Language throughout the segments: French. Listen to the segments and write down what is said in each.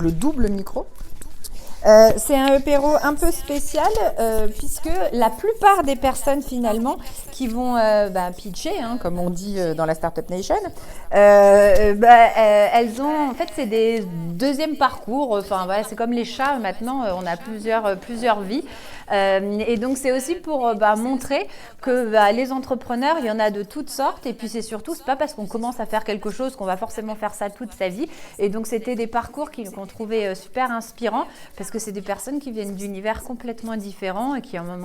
Le double micro. C'est un apéro un peu spécial puisque la plupart des personnes finalement qui vont pitcher, comme on dit dans la Startup Nation, elles ont, en fait, c'est des deuxièmes parcours. Enfin voilà, c'est comme les chats maintenant, on a plusieurs vies. Et donc c'est aussi pour montrer que les entrepreneurs, il y en a de toutes sortes. Et puis c'est surtout, c'est pas parce qu'on commence à faire quelque chose qu'on va forcément faire ça toute sa vie. Et donc c'était des parcours qu'on trouvait super inspirants parce que c'est des personnes qui viennent d'univers complètement différents et qui à un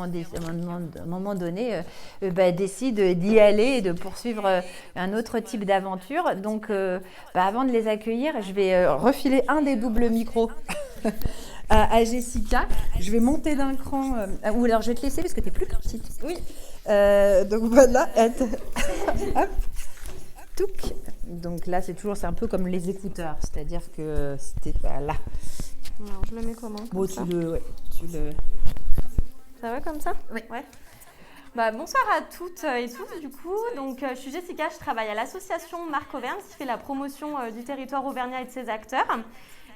moment donné décident d'y aller et de poursuivre un autre type d'aventure. Donc avant de les accueillir, je vais refiler un des doubles micros à Jessica. Je vais monter d'un cran. Ou alors je vais te laisser parce que tu es plus petite. Oui. Donc voilà. Hop. Touc. Donc là, c'est un peu comme les écouteurs. C'est-à-dire que c'était là. Alors, je le mets comment Bon, tu le. Ça va comme ça? Oui. Ouais. Bonsoir à toutes et tous du coup. Donc, je suis Jessica, je travaille à l'association Marc Auvergne qui fait la promotion du territoire auvergnat et de ses acteurs.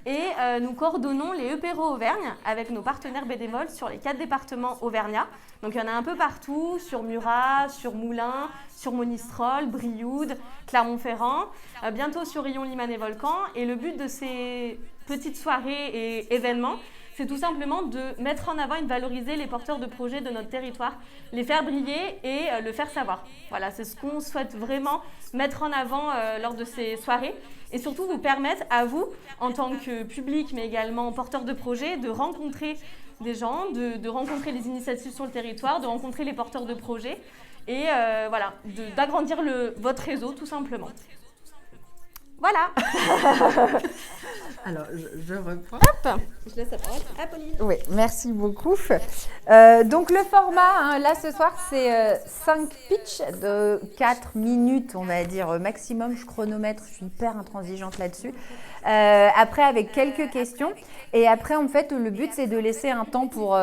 Et nous coordonnons les EPRO Auvergne avec nos partenaires bénévoles sur les 4 départements auvergnats. Donc il y en a un peu partout, sur Murat, sur Moulins, sur Monistrol, Brioude, Clermont-Ferrand, bientôt sur Rion, Liman et Volcan. Et le but de ces petites soirées et événements, c'est tout simplement de mettre en avant et de valoriser les porteurs de projets de notre territoire, les faire briller et le faire savoir. Voilà, c'est ce qu'on souhaite vraiment mettre en avant lors de ces soirées et surtout vous permettre à vous, en tant que public, mais également porteurs de projets, de rencontrer des gens, de rencontrer les initiatives sur le territoire, de rencontrer les porteurs de projets et d'agrandir votre réseau tout simplement. Voilà. Alors, je reprends. Hop, je laisse la parole à Pauline. Oui, merci beaucoup. Donc, le format, là, ce soir, c'est 5 pitchs de 4 minutes, on va dire, maximum. Je chronomètre, je suis hyper intransigeante là-dessus. Après, avec quelques questions. Et après, en fait, le but, c'est de laisser un temps pour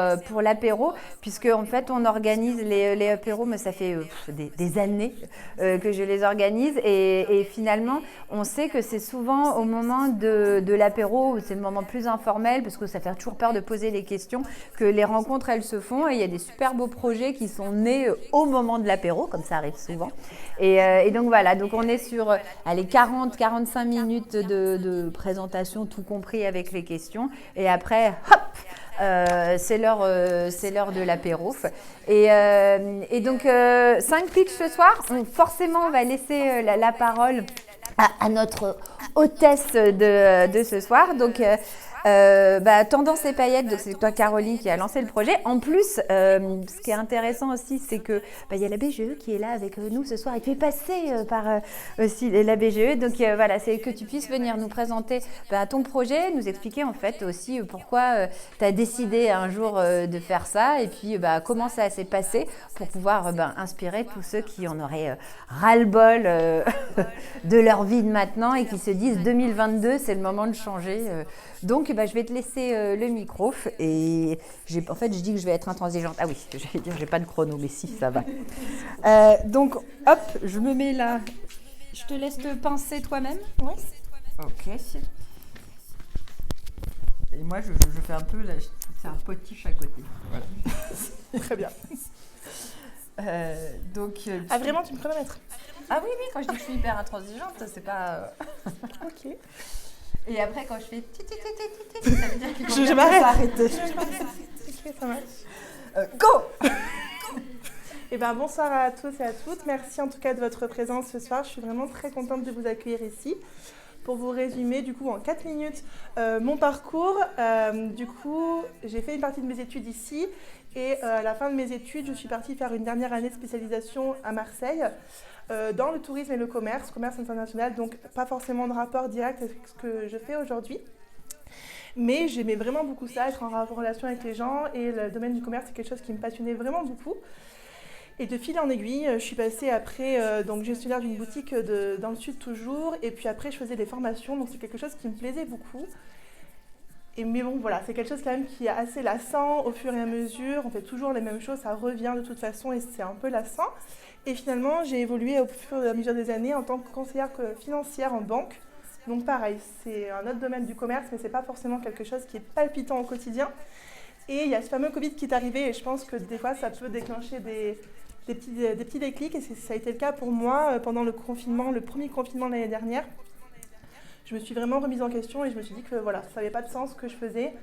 l'apéro, puisque, en fait, on organise les apéros, mais ça fait des années que je les organise. Et finalement, on sait que c'est souvent au moment de l'apéro, où c'est le moment plus informel, parce que ça fait toujours peur de poser les questions, que les rencontres, elles se font. Et il y a des super beaux projets qui sont nés au moment de l'apéro, comme ça arrive souvent. Et donc, voilà. Donc, on est sur 40-45 minutes de présentation, tout compris avec les questions. Et après, hop, c'est l'heure de l'apéro. Et donc, 5 pitchs ce soir. Forcément, on va laisser la parole à notre hôtesse de ce soir. Donc, Tendance et paillettes, donc c'est toi Caroline qui a lancé le projet. En plus, ce qui est intéressant aussi, c'est que il y a la BGE qui est là avec nous ce soir et tu es passé par aussi la BGE. Donc voilà, c'est que tu puisses venir nous présenter ton projet, nous expliquer en fait aussi pourquoi tu as décidé un jour de faire ça et puis comment ça s'est passé pour pouvoir inspirer tous ceux qui en auraient ras-le-bol de leur vie de maintenant et qui se disent 2022, c'est le moment de changer. Donc, je vais te laisser le micro et je dis que je vais être intransigeante. Ah oui, j'allais dire, j'ai pas de chrono, mais si, ça va. Donc, hop, je me mets là. Je te laisse te pincer toi-même. Oui. Ok. Et moi, je fais un peu, c'est un potiche à côté. Voilà. Très bien. Vraiment, tu me chronomètres? Ah oui, quand je dis que je suis hyper intransigeante, c'est pas... Ok. Et après, quand je fais ça veut dire qu'il faut je m'arrête. Arrêter. Ok, ça marche. Go. Bonsoir à tous et à toutes. Merci en tout cas de votre présence ce soir. Je suis vraiment très contente de vous accueillir ici. Pour vous résumer, du coup, en 4 minutes, mon parcours. J'ai fait une partie de mes études ici. Et à la fin de mes études, je suis partie faire une dernière année de spécialisation à Marseille dans le tourisme et le commerce international, donc pas forcément de rapport direct avec ce que je fais aujourd'hui. Mais j'aimais vraiment beaucoup ça, être en relation avec les gens, et le domaine du commerce, c'est quelque chose qui me passionnait vraiment beaucoup. Et de fil en aiguille, je suis passée après donc gestionnaire d'une boutique dans le sud toujours, et puis après je faisais des formations, donc c'est quelque chose qui me plaisait beaucoup. Mais bon, voilà, c'est quelque chose quand même qui est assez lassant au fur et à mesure. On fait toujours les mêmes choses, ça revient de toute façon et c'est un peu lassant. Et finalement, j'ai évolué au fur et à mesure des années en tant que conseillère financière en banque. Donc pareil, c'est un autre domaine du commerce, mais c'est pas forcément quelque chose qui est palpitant au quotidien. Et il y a ce fameux Covid qui est arrivé et je pense que des fois ça peut déclencher des petits déclics et ça a été le cas pour moi pendant le premier confinement de l'année dernière. Je me suis vraiment remise en question et je me suis dit que voilà, ça n'avait pas de sens ce que je faisais.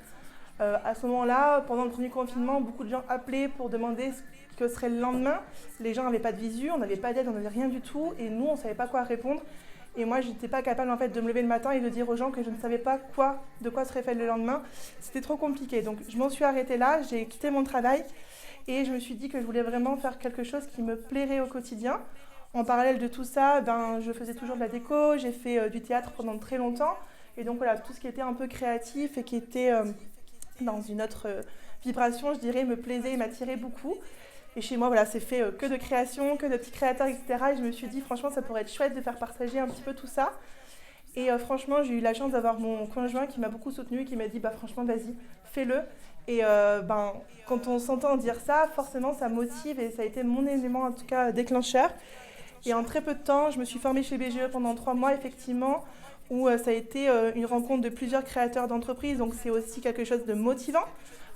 À ce moment-là, pendant le premier confinement, beaucoup de gens appelaient pour demander ce que serait le lendemain. Les gens n'avaient pas de visu, on n'avait pas d'aide, on n'avait rien du tout et nous on ne savait pas quoi répondre. Et moi, je n'étais pas capable en fait, de me lever le matin et de dire aux gens que je ne savais pas de quoi serait fait le lendemain. C'était trop compliqué. Donc, je m'en suis arrêtée là, j'ai quitté mon travail et je me suis dit que je voulais vraiment faire quelque chose qui me plairait au quotidien. En parallèle de tout ça, je faisais toujours de la déco, j'ai fait du théâtre pendant très longtemps. Et donc, voilà, tout ce qui était un peu créatif et qui était dans une autre vibration, je dirais, me plaisait et m'attirait beaucoup. Et chez moi, voilà, c'est fait que de création, que de petits créateurs, etc. Et je me suis dit, franchement, ça pourrait être chouette de faire partager un petit peu tout ça. Et franchement, j'ai eu la chance d'avoir mon conjoint qui m'a beaucoup soutenue et qui m'a dit, franchement, vas-y, fais-le. Et quand on s'entend dire ça, forcément, ça motive et ça a été mon élément, en tout cas, déclencheur. Et en très peu de temps, je me suis formée chez BGE pendant 3 mois, effectivement, où ça a été une rencontre de plusieurs créateurs d'entreprises. Donc, c'est aussi quelque chose de motivant.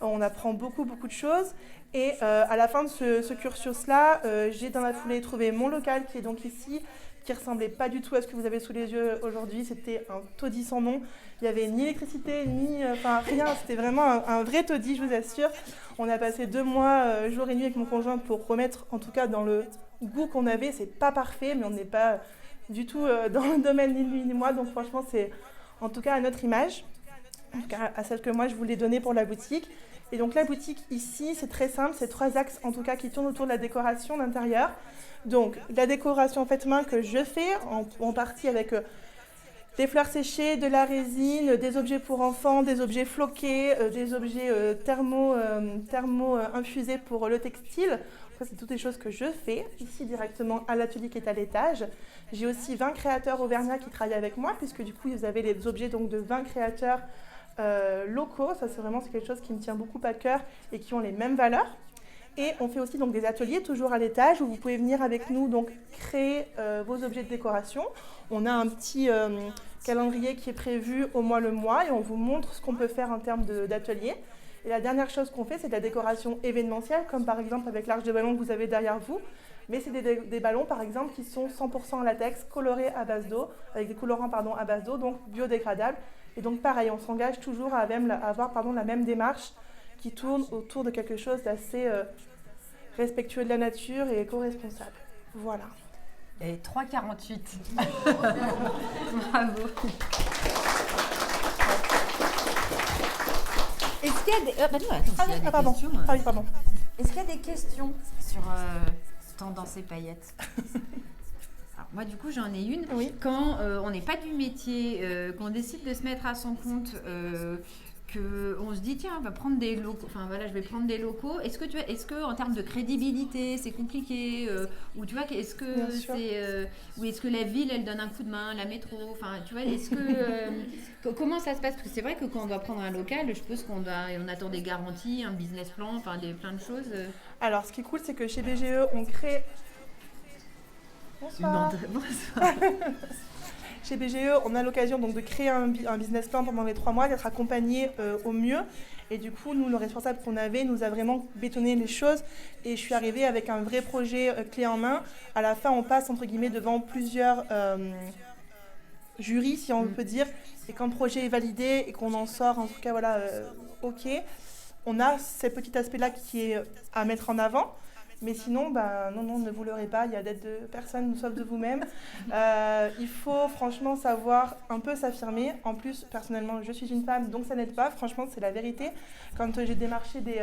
On apprend beaucoup, beaucoup de choses. Et à la fin de ce cursus-là, j'ai dans la foulée trouvé mon local qui est donc ici, qui ne ressemblait pas du tout à ce que vous avez sous les yeux aujourd'hui. C'était un taudis sans nom. Il n'y avait ni électricité, rien. C'était vraiment un vrai taudis, je vous assure. On a passé 2 mois, jour et nuit avec mon conjoint pour remettre, en tout cas dans le goût qu'on avait. C'est pas parfait, mais on n'est pas du tout dans le domaine ni lui ni moi. Donc franchement, c'est en tout cas à notre image, en tout cas à celle que moi je voulais donner pour la boutique. Et donc la boutique ici, c'est très simple, c'est 3 axes en tout cas qui tournent autour de la décoration d'intérieur. Donc la décoration faite main que je fais en partie avec des fleurs séchées, de la résine, des objets pour enfants, des objets floqués, des objets thermo infusés pour le textile. Ça, c'est toutes les choses que je fais ici directement à l'atelier qui est à l'étage. J'ai aussi 20 créateurs auvergnats qui travaillent avec moi puisque du coup vous avez les objets donc, de 20 créateurs locaux. Ça c'est quelque chose qui me tient beaucoup à cœur et qui ont les mêmes valeurs. Et on fait aussi donc des ateliers toujours à l'étage où vous pouvez venir avec nous donc créer vos objets de décoration. On a un petit calendrier qui est prévu au mois le mois et on vous montre ce qu'on peut faire en termes d'atelier. Et la dernière chose qu'on fait, c'est de la décoration événementielle, comme par exemple avec l'arche de ballon que vous avez derrière vous. Mais c'est des ballons par exemple qui sont 100% en latex, colorés à base d'eau, avec des colorants à base d'eau, donc biodégradables. Et donc pareil, on s'engage toujours à avoir la même démarche qui tourne autour de quelque chose d'assez respectueux de la nature et éco-responsable. Voilà. Et 3,48. Bravo. Est-ce qu'il y a des... pardon. Est-ce qu'il y a des questions sur Tendance et paillettes? Alors, moi, du coup, j'en ai une. Oui. Quand on n'est pas du métier, qu'on décide de se mettre à son compte, qu'on se dit, tiens, on va prendre des locaux. Enfin, voilà, je vais prendre des locaux. Est-ce que en termes de crédibilité, c'est compliqué ou tu vois, est-ce que ou est-ce que la ville, elle donne un coup de main, la métro? Enfin, tu vois, est-ce que comment ça se passe? Parce que c'est vrai que quand on doit prendre un local, je suppose on attend des garanties, un business plan, enfin, plein de choses. Alors, ce qui est cool, c'est que chez BGE, on crée... Bonsoir. Chez BGE, on a l'occasion donc de créer un business plan pendant les 3 mois, d'être accompagné au mieux. Et du coup, nous, le responsable qu'on avait, nous a vraiment bétonné les choses. Et je suis arrivée avec un vrai projet clé en main. À la fin, on passe, entre guillemets, devant plusieurs jurys, si on peut dire. Et quand le projet est validé et qu'on en sort, en tout cas, voilà, OK, on a ce petit aspect-là qui est à mettre en avant. Mais sinon, non, ne vous leurrez pas, il y a d'aide de personne sauf de vous-même. Il faut franchement savoir un peu s'affirmer. En plus, personnellement, je suis une femme, donc ça n'aide pas. Franchement, c'est la vérité. Quand j'ai démarché des...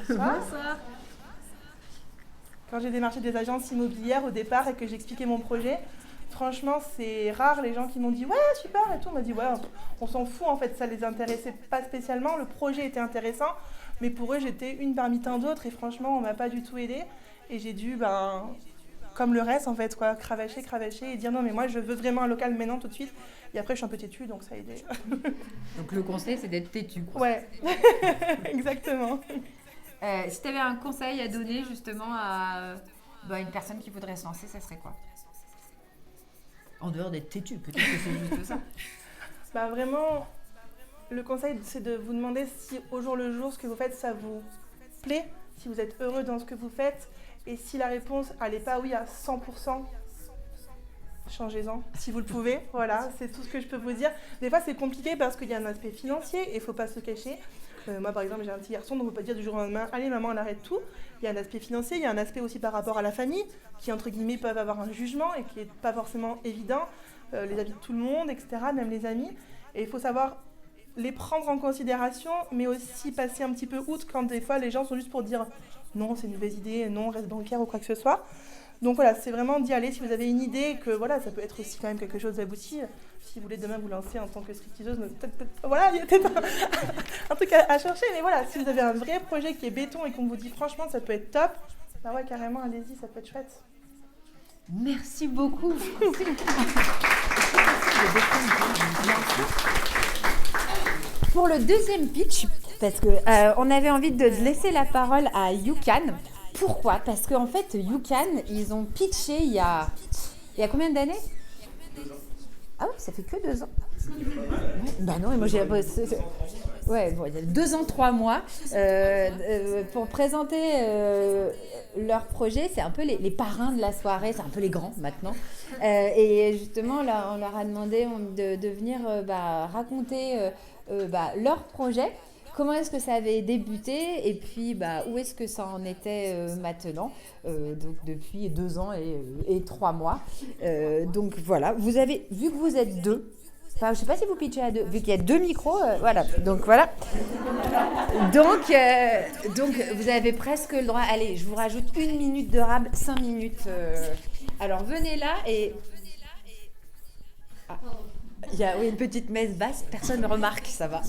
Bonsoir. Quand j'ai démarché des agences immobilières au départ et que j'expliquais mon projet, franchement, c'est rare les gens qui m'ont dit « Ouais, super » et tout. On m'a dit « Ouais, on s'en fout en fait, ça les intéressait pas spécialement. Le projet était intéressant. » Mais pour eux, j'étais une parmi tant d'autres et franchement, on ne m'a pas du tout aidée. Et j'ai dû, comme le reste, en fait, quoi, cravacher et dire non, mais moi, je veux vraiment un local maintenant, tout de suite. Et après, je suis un peu têtue, donc ça a aidé. Donc le conseil, c'est d'être têtue, quoi. Ouais, exactement. Si tu avais un conseil à donner justement à une personne qui voudrait se lancer, ça serait quoi? En dehors d'être têtu, peut-être que c'est juste ça. Bah vraiment, le conseil, c'est de vous demander si au jour le jour, ce que vous faites, ça vous plaît, si vous êtes heureux dans ce que vous faites. Et si la réponse, elle n'est pas oui à 100%, changez-en, si vous le pouvez. Voilà, c'est tout ce que je peux vous dire. Des fois, c'est compliqué parce qu'il y a un aspect financier et il ne faut pas se cacher. Moi, par exemple, j'ai un petit garçon, donc on ne peut pas dire du jour au lendemain, allez maman, on arrête tout. Il y a un aspect financier, il y a un aspect aussi par rapport à la famille, qui entre guillemets peuvent avoir un jugement et qui n'est pas forcément évident. Les avis de tout le monde, etc., même les amis. Et il faut savoir les prendre en considération, mais aussi passer un petit peu outre quand des fois les gens sont juste pour dire non, c'est une mauvaise idée, non, reste bancaire ou quoi que ce soit. Donc voilà, c'est vraiment d'y aller si vous avez une idée, que voilà, ça peut être aussi quand même quelque chose d'abouti. Si vous voulez demain vous lancer en tant que stripteaseuse, voilà, il y a peut-être un truc à chercher, mais voilà, si vous avez un vrai projet qui est béton et qu'on vous dit franchement ça peut être top, bah ouais, carrément, allez-y, ça peut être chouette. Merci beaucoup. Pour le deuxième pitch, parce que on avait envie de laisser la parole à YouCan. Pourquoi ? Parce qu'en fait, YouCan, ils ont pitché il y a combien d'années ? 2 ans. Ah oui, ça fait que 2 ans. Bah non, moi j'ai... Ouais, bon, il y a 2 ans, 3 mois, pour présenter leur projet. C'est un peu les parrains de la soirée, c'est un peu les grands maintenant. Et justement, là, on leur a demandé de venir raconter leur projet. Comment est-ce que ça avait débuté et puis où est-ce que ça en était maintenant, donc depuis 2 ans et 3 mois. Donc voilà, vous avez, vu que vous êtes 2, enfin, je ne sais pas si vous pitchez à 2, vu qu'il y a 2 micros, voilà. Donc voilà. Donc vous avez presque le droit. Allez, je vous rajoute 1 minute de rab, 5 minutes. Alors venez là et... Ah. Il y a une petite messe basse, personne ne remarque, ça va.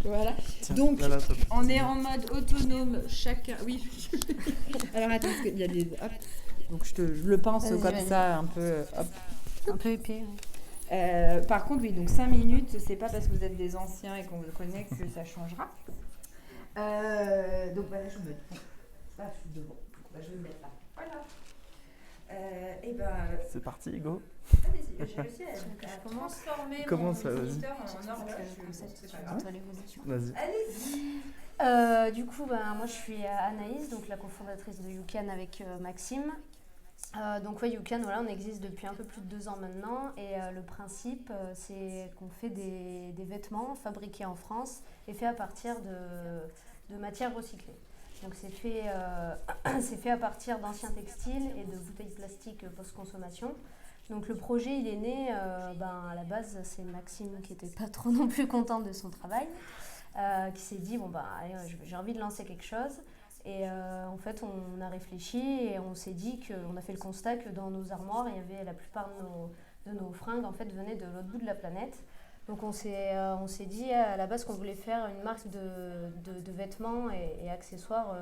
Voilà. Donc, on est en mode autonome, chacun. Oui. Alors attends, parce qu'il y a des. Hop. Donc je le pince comme ça, un peu. Hop. Un peu épais. Par contre, oui, donc 5 minutes, c'est pas parce que vous êtes des anciens et qu'on vous connaît que ça changera. Donc voilà, je me. Là, je suis devant. Donc, je vais me mettre là. Voilà. C'est parti, go. J'ai réussi à transformer mon visiteur en ordre. Vas-y. Allez-y. Du coup, moi je suis Anaïs, donc la cofondatrice de YouCan avec Maxime. Donc YouCan, voilà, on existe depuis un peu plus de 2 ans maintenant et le principe c'est qu'on fait des vêtements fabriqués en France et faits à partir de matières recyclées. Donc c'est fait à partir d'anciens textiles et de bouteilles plastiques post-consommation. Donc le projet il est né, à la base c'est Maxime qui n'était pas trop non plus content de son travail, qui s'est dit allez, j'ai envie de lancer quelque chose. Et en fait on a réfléchi et on s'est dit qu'on a fait le constat que dans nos armoires il y avait la plupart de nos fringues en fait venaient de l'autre bout de la planète. Donc on s'est dit à la base qu'on voulait faire une marque de vêtements et accessoires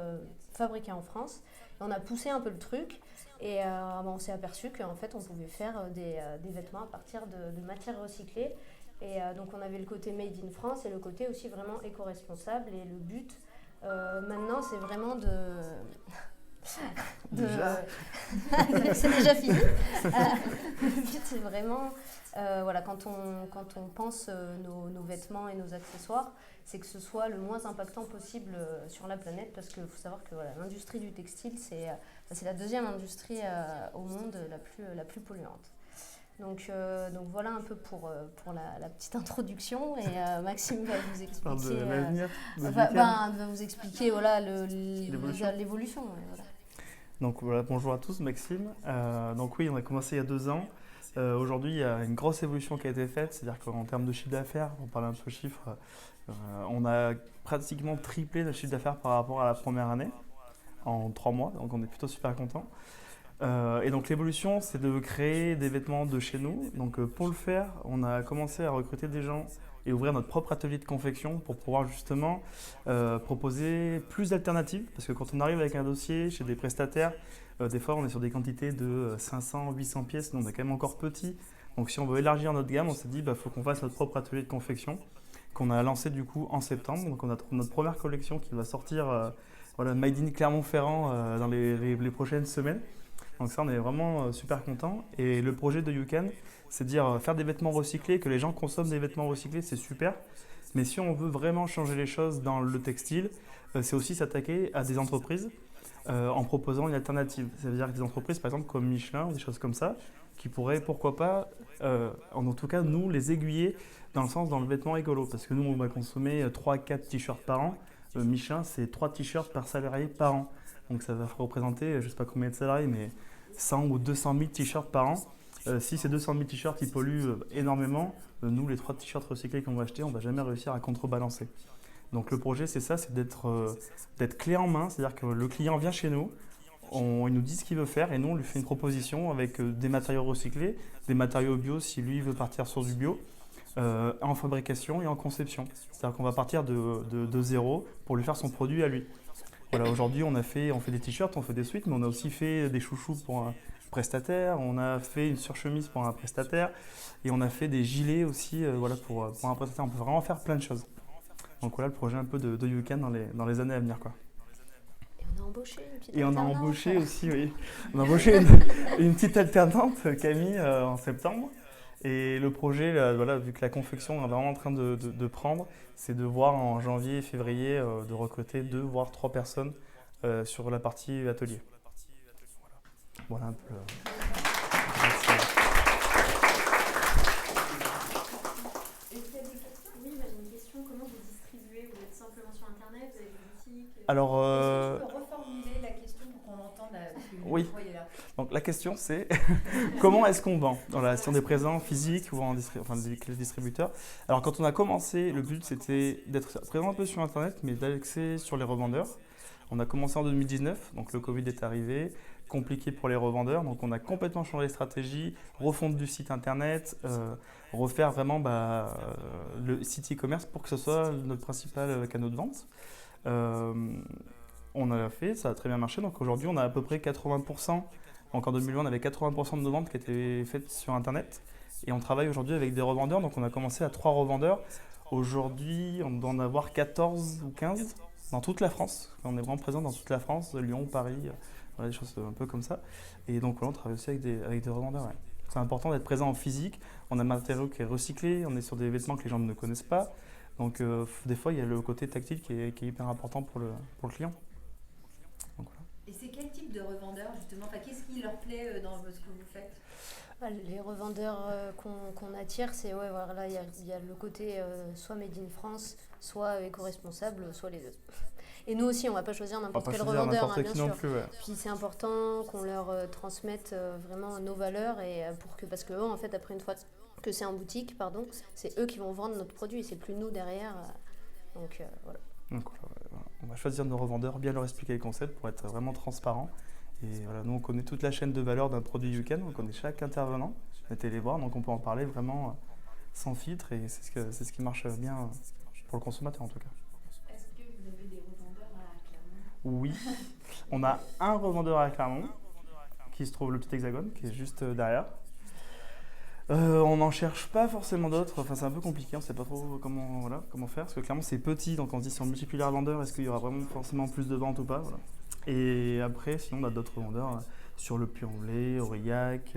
fabriqués en France. Et on a poussé un peu le truc et on s'est aperçu qu'en fait on pouvait faire des vêtements à partir de matières recyclées. Et donc on avait le côté made in France et le côté aussi vraiment éco-responsable. Et le but maintenant c'est vraiment Déjà c'est déjà fini. Le but c'est vraiment quand on pense nos vêtements et nos accessoires, c'est que ce soit le moins impactant possible sur la planète, parce qu'il faut savoir que l'industrie du textile c'est la deuxième industrie au monde la plus polluante. Donc voilà un peu pour la petite introduction et Maxime va vous expliquer va vous expliquer l'évolution. Voilà. Donc voilà, bonjour à tous, Maxime. Donc oui, on a commencé il y a 2 ans. Aujourd'hui, il y a une grosse évolution qui a été faite, c'est-à-dire qu'en termes de chiffre d'affaires, on parle un peu de chiffres, on a pratiquement triplé le chiffre d'affaires par rapport à la première année, en 3 mois, donc on est plutôt super contents. Et donc l'évolution, c'est de créer des vêtements de chez nous. Donc pour le faire, on a commencé à recruter des gens et ouvrir notre propre atelier de confection pour pouvoir justement proposer plus d'alternatives. Parce que quand on arrive avec un dossier chez des prestataires, des fois on est sur des quantités de 500, 800 pièces, donc on est quand même encore petit. Donc si on veut élargir notre gamme, on s'est dit faut qu'on fasse notre propre atelier de confection qu'on a lancé du coup en septembre. Donc on a notre première collection qui va sortir Made in Clermont-Ferrand dans les prochaines semaines. Donc ça, on est vraiment super contents. Et le projet de YouCan, c'est de dire faire des vêtements recyclés, que les gens consomment des vêtements recyclés, c'est super. Mais si on veut vraiment changer les choses dans le textile, c'est aussi s'attaquer à des entreprises en proposant une alternative. Ça veut dire que des entreprises, par exemple, comme Michelin, des choses comme ça, qui pourraient, pourquoi pas, en tout cas, nous, les aiguiller dans le vêtement écolo. Parce que nous, on va consommer 3-4 t-shirts par an. Michelin, c'est 3 t-shirts par salarié par an. Donc ça va représenter, je ne sais pas combien de salariés, mais 100 ou 200 000 t-shirts par an. Si ces 200 000 t-shirts ils polluent énormément, nous, les 3 t-shirts recyclés qu'on va acheter, on ne va jamais réussir à contrebalancer. Donc le projet, c'est ça, c'est d'être clé en main, c'est-à-dire que le client vient chez nous, il nous dit ce qu'il veut faire et nous, on lui fait une proposition avec des matériaux recyclés, des matériaux bio si lui veut partir sur du bio, en fabrication et en conception. C'est-à-dire qu'on va partir de zéro pour lui faire son produit à lui. Voilà, aujourd'hui, on fait des t-shirts, on fait des sweats, mais on a aussi fait des chouchous pour un prestataire, on a fait une surchemise pour un prestataire et on a fait des gilets aussi pour un prestataire. On peut vraiment faire plein de choses. Donc voilà le projet un peu de YouCan dans les années à venir, quoi. Et on a embauché une petite Et on a alternante. embauché aussi, oui. On a embauché une petite alternante, Camille, en septembre. Et le projet, là, vu que la confection est vraiment en train de prendre, c'est de voir en janvier et février de recruter 2 voire 3 personnes sur la partie atelier. Voilà un peu. Oui, j'ai une question. Comment vous distribuez? Vous êtes simplement sur Internet? Vous avez des boutiques? Alors, Est-ce que tu peux reformuler la question pour qu'on l'entende parce que le oui. micro, il est là. Donc la question c'est comment est-ce qu'on vend si on est présent physique ou avec les distributeurs. Alors quand on a commencé, le but c'était d'être présent un peu sur Internet mais d'axer sur les revendeurs. On a commencé en 2019, donc le Covid est arrivé, compliqué pour les revendeurs, donc on a complètement changé de stratégie, refonte du site Internet, refaire vraiment le site e-commerce pour que ce soit notre principal canal de vente. On a fait, ça a très bien marché, donc aujourd'hui on a à peu près 80%. Donc en 2020, on avait 80% de nos ventes qui étaient faites sur Internet. Et on travaille aujourd'hui avec des revendeurs. Donc on a commencé à 3 revendeurs. Aujourd'hui, on doit en avoir 14 ou 15 dans toute la France. On est vraiment présent dans toute la France, Lyon, Paris, des choses un peu comme ça. Et donc voilà, on travaille aussi avec des revendeurs. Ouais. C'est important d'être présent en physique. On a un matériau qui est recyclé. On est sur des vêtements que les gens ne connaissent pas. Donc des fois, il y a le côté tactile qui est hyper important pour le client. Donc, voilà. Et c'est quel type de revendeur justement, qu'est-ce qui leur plaît dans ce que vous faites? Les revendeurs qu'on attire, c'est il y a le côté soit made in France, soit éco-responsable, soit les deux. Et nous aussi, on ne va pas choisir n'importe quel revendeur, bien sûr. Plus, ouais. Puis c'est important qu'on leur transmette vraiment nos valeurs parce que eux, en fait, après une fois que c'est en boutique, c'est eux qui vont vendre notre produit, c'est plus nous derrière. Donc voilà. Donc, on va choisir nos revendeurs, bien leur expliquer le concept pour être vraiment transparent. Et voilà, nous, on connaît toute la chaîne de valeur d'un produit YouCan, on connaît chaque intervenant, mettez les voir, donc on peut en parler vraiment sans filtre et c'est ce qui marche bien pour le consommateur en tout cas. Est-ce que vous avez des revendeurs à Clermont? Oui, on a un revendeur à Clermont qui se trouve le petit hexagone qui est juste derrière. On n'en cherche pas forcément d'autres, c'est un peu compliqué, on ne sait pas trop comment faire, parce que clairement c'est petit, donc on se dit si on multiplie les revendeurs, est-ce qu'il y aura vraiment forcément plus de ventes ou pas, voilà. Et après, sinon on a d'autres vendeurs sur le Puy-en-Velay, Aurillac,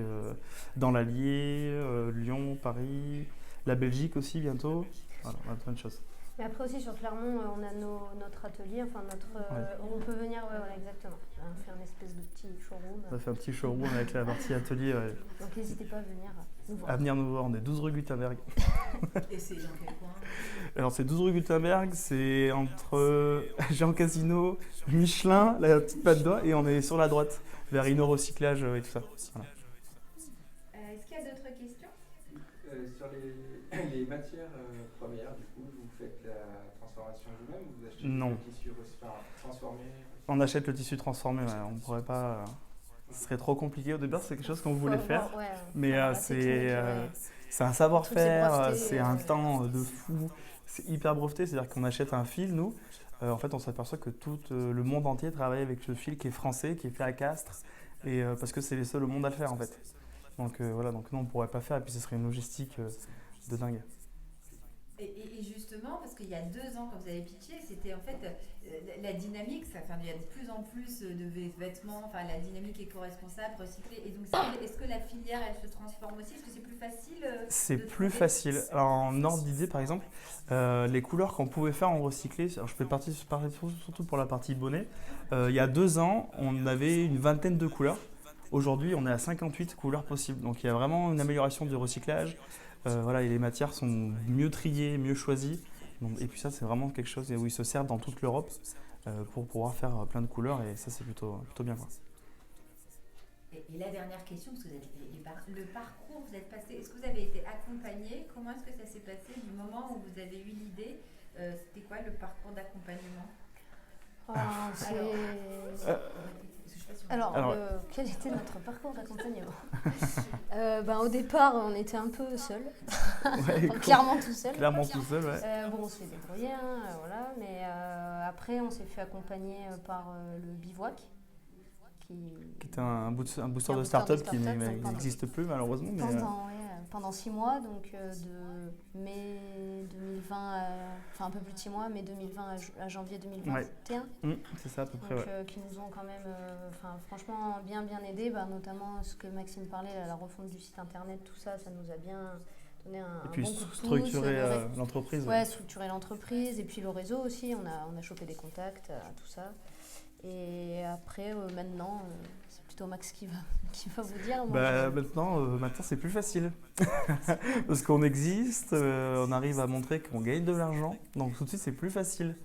dans l'Allier, Lyon, Paris, la Belgique aussi bientôt, voilà, on a plein de choses. Mais après aussi sur Clermont, on a notre atelier, on peut venir, voilà, exactement. On fait un espèce de petit showroom. On a fait un petit showroom avec la partie atelier. Ouais. Donc n'hésitez pas à venir nous voir. À venir nous voir, on est 12 rue Gutenberg. Et c'est dans quel coin? Alors c'est 12 rue Gutenberg, c'est entre Jean Casino, Michelin, la petite patte d'oie, et on est sur la droite, vers Inno Recyclage et tout ça. Voilà. Est-ce qu'il y a d'autres questions? Sur les matières premières, du coup, vous faites la transformation vous-même ou vous achetez Non. le tissu transformé? On achète le tissu transformé, ouais. On ne pourrait pas... ce serait trop compliqué au départ, c'est quelque chose qu'on voulait faire. Ouais, Mais c'est un savoir-faire, c'est un temps de fou, c'est hyper breveté, c'est-à-dire qu'on achète un fil, nous, en fait on s'aperçoit que tout le monde entier travaille avec ce fil qui est français, qui est fait à Castres, et, parce que c'est les seuls au monde à le faire en fait. Donc voilà, donc nous on ne pourrait pas faire, et puis ce serait une logistique de dingue. Et justement, parce qu'il y a 2 ans, quand vous avez pitché, c'était en fait la dynamique, il y a de plus en plus de vêtements, enfin la dynamique éco-responsable, recyclée. Et donc, est-ce que la filière, elle se transforme aussi? Est-ce que c'est plus facile C'est de plus trouver facile. Alors en ordre d'idée, par exemple, les couleurs qu'on pouvait faire en recyclé, alors je peux parler surtout pour la partie bonnet. Il y a 2 ans, on avait une vingtaine de couleurs. Aujourd'hui, on est à 58 couleurs possibles. Donc il y a vraiment une amélioration du recyclage. Voilà, et les matières sont mieux triées, mieux choisies. Donc, et puis ça, c'est vraiment quelque chose où ils se servent dans toute l'Europe pour pouvoir faire plein de couleurs. Et ça, c'est plutôt bien, quoi. Et la dernière question, parce que le parcours, vous êtes passé, est-ce que vous avez été accompagné? Comment est-ce que ça s'est passé du moment où vous avez eu l'idée? C'était quoi le parcours d'accompagnement? Quel était notre parcours d'accompagnement? Au départ, on était un peu seuls. Ouais, clairement tout seul. Clairement tout seul, ouais. On s'est débrouillé, voilà, mais après, on s'est fait accompagner par le Bivouac. Qui était un booster de start-up qui n'existe plus malheureusement. Mais pendant 6 mois, donc de mai 2020, un peu plus de 6 mois, mai 2020 à janvier 2021. Ouais. C'est ça à peu près, donc, qui nous ont quand même franchement bien aidés, notamment ce que Maxime parlait, la refonte du site internet, tout ça, ça nous a bien donné un et puis bon coup de pouce, structurer l'entreprise. Ouais, structurer l'entreprise, et puis le réseau aussi, on a chopé des contacts, tout ça. Et après, maintenant, c'est plutôt Max qui va vous dire. Maintenant, c'est plus facile. Parce qu'on existe, on arrive à montrer qu'on gagne de l'argent. Donc tout de suite, c'est plus facile.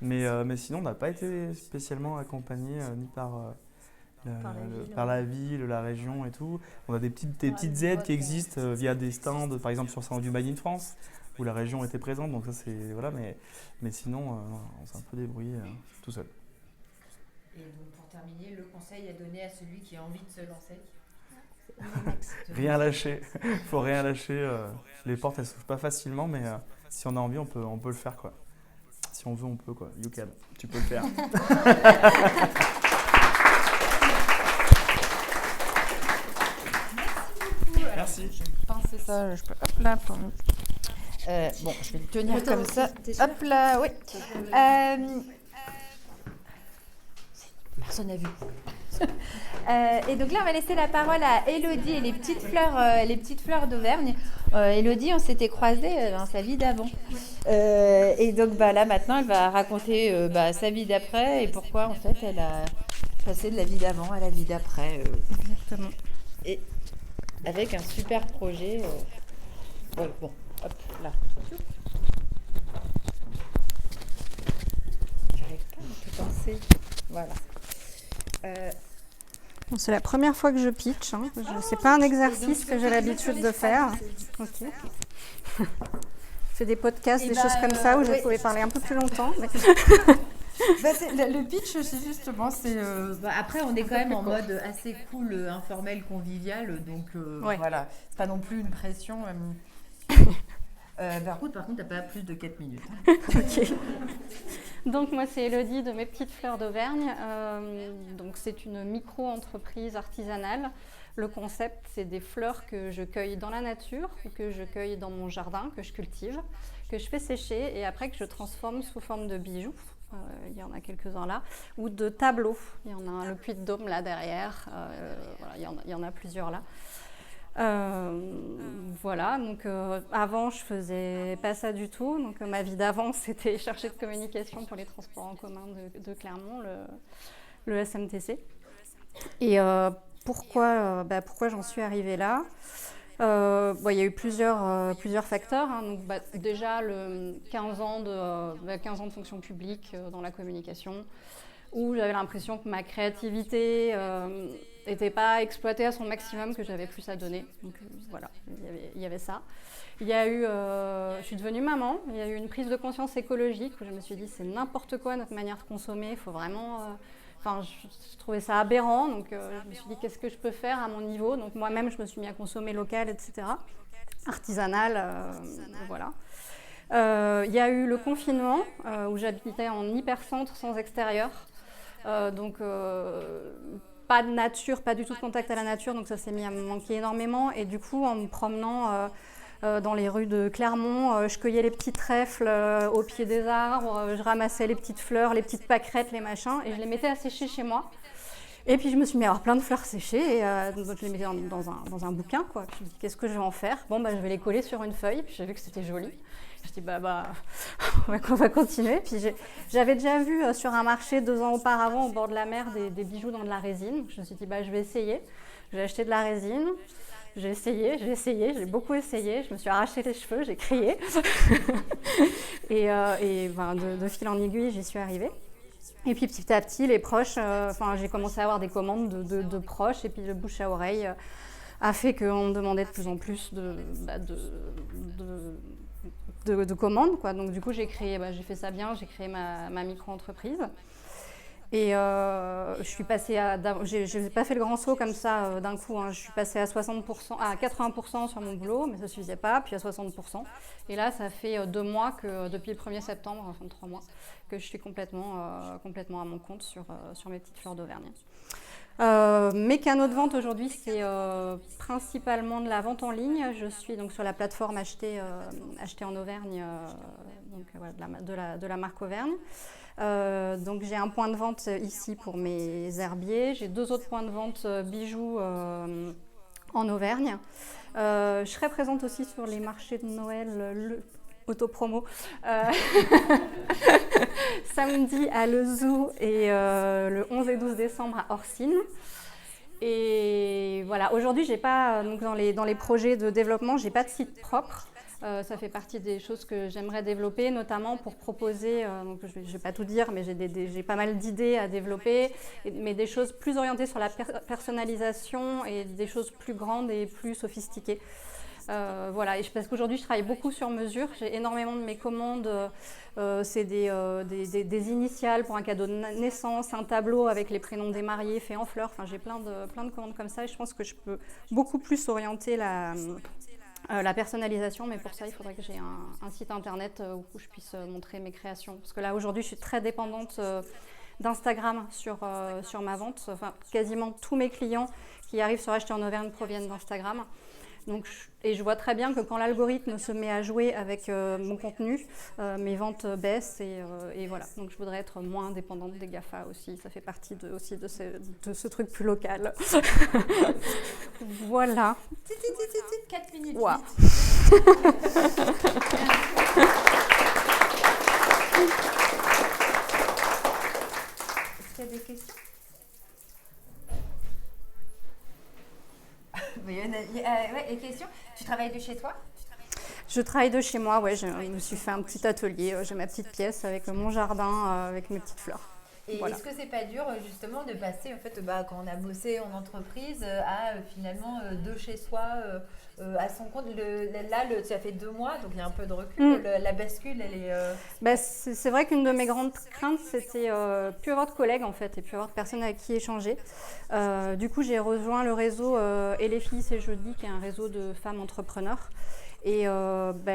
Mais sinon, on n'a pas été spécialement accompagné ni par la ville, la région et tout. On a des petites aides qui existent via des stands, par exemple sur Salon du Made in France, où la région était présente. Donc ça, c'est... Voilà, mais sinon, on s'est un peu débrouillé tout seul. Et donc pour terminer, le conseil à donner à celui qui a envie de se lancer? Rien lâcher. Il faut rien lâcher. Les portes, elles ne s'ouvrent pas facilement, mais si on a envie, on peut le faire, quoi. Si on veut, on peut, quoi. You can. Tu peux le faire. Merci. Je pensais ça, je peux... Hop là. Je vais le tenir comme ça. Hop là, oui. Personne n'a vu. Et donc là, on va laisser la parole à Élodie et les petites fleurs d'Auvergne. Élodie, on s'était croisés dans sa vie d'avant. Et donc là, maintenant, elle va raconter sa vie d'après et pourquoi, en fait, elle a passé de la vie d'avant à la vie d'après. Exactement. Et avec un super projet. Hop là. J'arrive pas à tout penser. Voilà. C'est la première fois que je pitch. C'est pas un exercice que j'ai l'habitude de faire. Okay. Je fais des podcasts, des choses comme ça où je pouvais parler un peu plus longtemps. Mais... le pitch, c'est justement, après, on est quand même en mode assez cool, informel, convivial, donc voilà, c'est pas non plus une pression. Par contre, t'as pas plus de 4 minutes. Ok. Donc moi, c'est Élodie de Mes Petites Fleurs d'Auvergne. Donc c'est une micro-entreprise artisanale. Le concept, c'est des fleurs que je cueille dans la nature, que je cueille dans mon jardin, que je cultive, que je fais sécher et après que je transforme sous forme de bijoux. Il y en a quelques-uns là, ou de tableaux. Il y en a un, le Puy de Dôme là derrière. Il y en a plusieurs là. Voilà, donc avant je faisais pas ça du tout, donc ma vie d'avant c'était chargée de communication pour les transports en commun de Clermont, le SMTC. Et pourquoi j'en suis arrivée là? Il y a eu plusieurs facteurs, donc déjà 15 ans de fonction publique dans la communication, où j'avais l'impression que ma créativité n'était pas exploitée à son maximum, que j'avais plus à donner. Donc voilà, il y avait ça. Il y a eu, je suis devenue maman, il y a eu une prise de conscience écologique où je me suis dit c'est n'importe quoi notre manière de consommer, il faut vraiment... je trouvais ça aberrant, donc je me suis dit qu'est-ce que je peux faire à mon niveau. Donc moi-même je me suis mis à consommer local, etc. Artisanal, voilà. Il y a eu le confinement où j'habitais en hypercentre sans extérieur. Donc pas de nature, pas du tout de contact à la nature, donc ça s'est mis à me manquer énormément. Et du coup, en me promenant dans les rues de Clermont. Je cueillais les petits trèfles au pied des arbres, je ramassais les petites fleurs, les petites pâquerettes, les machins, et je les mettais à sécher chez moi. Et puis je me suis mis à avoir plein de fleurs séchées, et donc je les mettais dans un bouquin, quoi. Puis je me dis, qu'est-ce que je vais en faire? Bon, je vais les coller sur une feuille, puis j'ai vu que c'était joli. Je dis, on va continuer. Puis j'avais déjà vu sur un marché 2 ans auparavant, au bord de la mer, des bijoux dans de la résine. Je me suis dit, je vais essayer. J'ai acheté de la résine. J'ai essayé, j'ai beaucoup essayé, je me suis arraché les cheveux, j'ai crié. et de fil en aiguille, j'y suis arrivée. Et puis petit à petit, les proches, j'ai commencé à avoir des commandes de proches, et puis le bouche à oreille a fait qu'on me demandait de plus en plus de commandes, quoi. Donc du coup, j'ai fait ça bien, j'ai créé ma micro-entreprise. Et je suis passée je n'ai pas fait le grand saut comme ça d'un coup, hein. Je suis passée à 80% sur mon boulot, mais ça ne suffisait pas, puis à 60%. Et là, ça fait 2 mois que, depuis le 1er septembre, enfin 3 mois, que je suis complètement à mon compte sur mes petites fleurs d'Auvergne. Mes canaux de vente aujourd'hui, c'est principalement de la vente en ligne. Je suis donc sur la plateforme Acheter en Auvergne, de la marque Auvergne. Donc j'ai un point de vente ici pour mes herbiers. J'ai 2 autres points de vente bijoux en Auvergne. Je serai présente aussi sur les marchés de Noël, autopromo, samedi à Le Zoo et le 11 et 12 décembre à Orsine. Et voilà, aujourd'hui, j'ai pas, donc dans les projets de développement, j'ai pas de site propre. Ça fait partie des choses que j'aimerais développer, notamment pour proposer, donc je ne vais pas tout dire, mais j'ai pas mal d'idées à développer, mais des choses plus orientées sur la personnalisation et des choses plus grandes et plus sophistiquées. Voilà, parce qu'aujourd'hui je travaille beaucoup sur mesure, j'ai énormément de mes commandes, c'est des initiales pour un cadeau de naissance, un tableau avec les prénoms des mariés faits en fleurs, j'ai plein de commandes comme ça, et je pense que je peux beaucoup plus orienter la personnalisation, mais pour ça il faudrait que j'ai un site internet où je puisse montrer mes créations, parce que là aujourd'hui je suis très dépendante d'Instagram sur ma vente, quasiment tous mes clients qui arrivent sur Acheter en Auvergne proviennent d'Instagram. Donc, et je vois très bien que quand l'algorithme se met à jouer avec mon contenu, mes ventes baissent et voilà. Donc je voudrais être moins dépendante des GAFA aussi. Ça fait partie de ce truc plus local. Voilà. 4 minutes. Wow. Est-ce qu'il y a des questions? Ouais, question. Tu travailles de chez toi? Je travaille de chez moi, ouais. Je me suis fait un petit atelier. J'ai ma petite pièce avec mon jardin, avec mes petites fleurs. Et voilà. Est-ce que c'est pas dur justement de passer en fait, quand on a bossé en entreprise à finalement de chez soi à son compte ça fait 2 mois, donc il y a un peu de recul. La bascule, elle est. C'est vrai qu'une de mes grandes craintes, c'était plus avoir de collègues en fait, et plus avoir de personnes avec qui échanger. Du coup, j'ai rejoint le réseau Et les filles, c'est jeudi, qui est un réseau de femmes entrepreneurs. Et